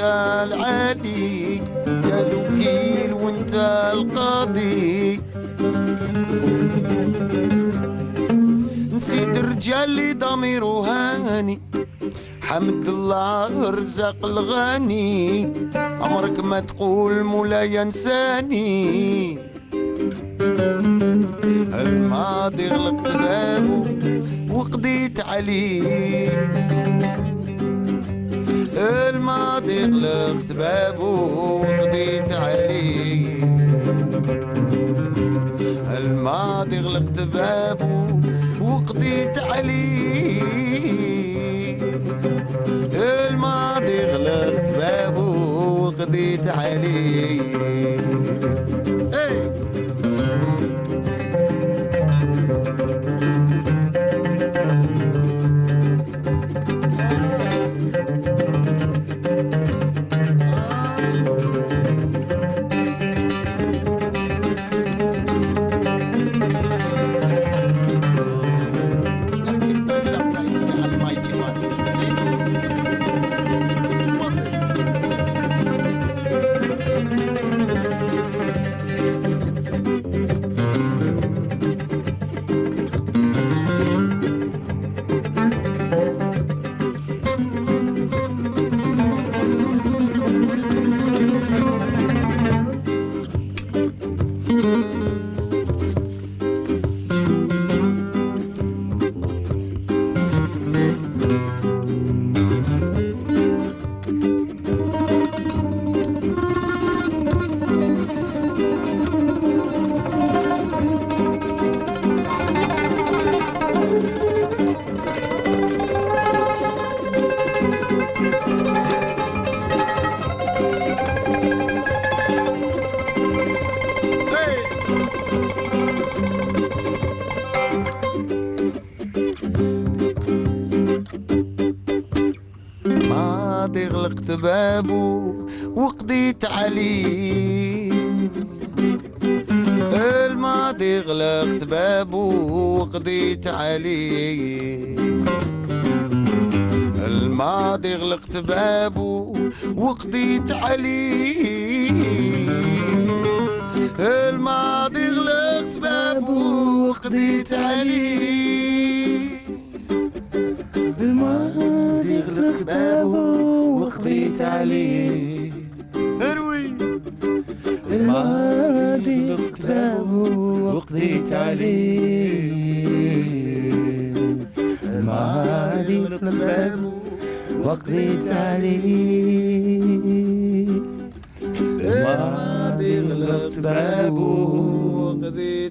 العالي يا الوكيل وانت القاضي نسيت الرجال اللي ضميره هاني حمد الله رزق الغني عمرك ما تقول مولاي انساني الماضي غلقت بابه وقضيت عليه الماضي غلقت بابه وقضيت عليه الماضي غلقت بابه وقضيت عليه الماضي غلقت بابه وقضيت عليه غلقت بابه وقضيت عليه الماضي غلقت بابه وقضيت عليه الماضي غلقت بابه وقضيت عليه الماضي غلقت بابه وقضيت عليه الماضي غلقت بابه وقضيت عليه اروي الماضي غلقت بابه وقضيت عليه الماضي غلقت بابه وقضيت عليه الماضي غلقت بابه وقضيت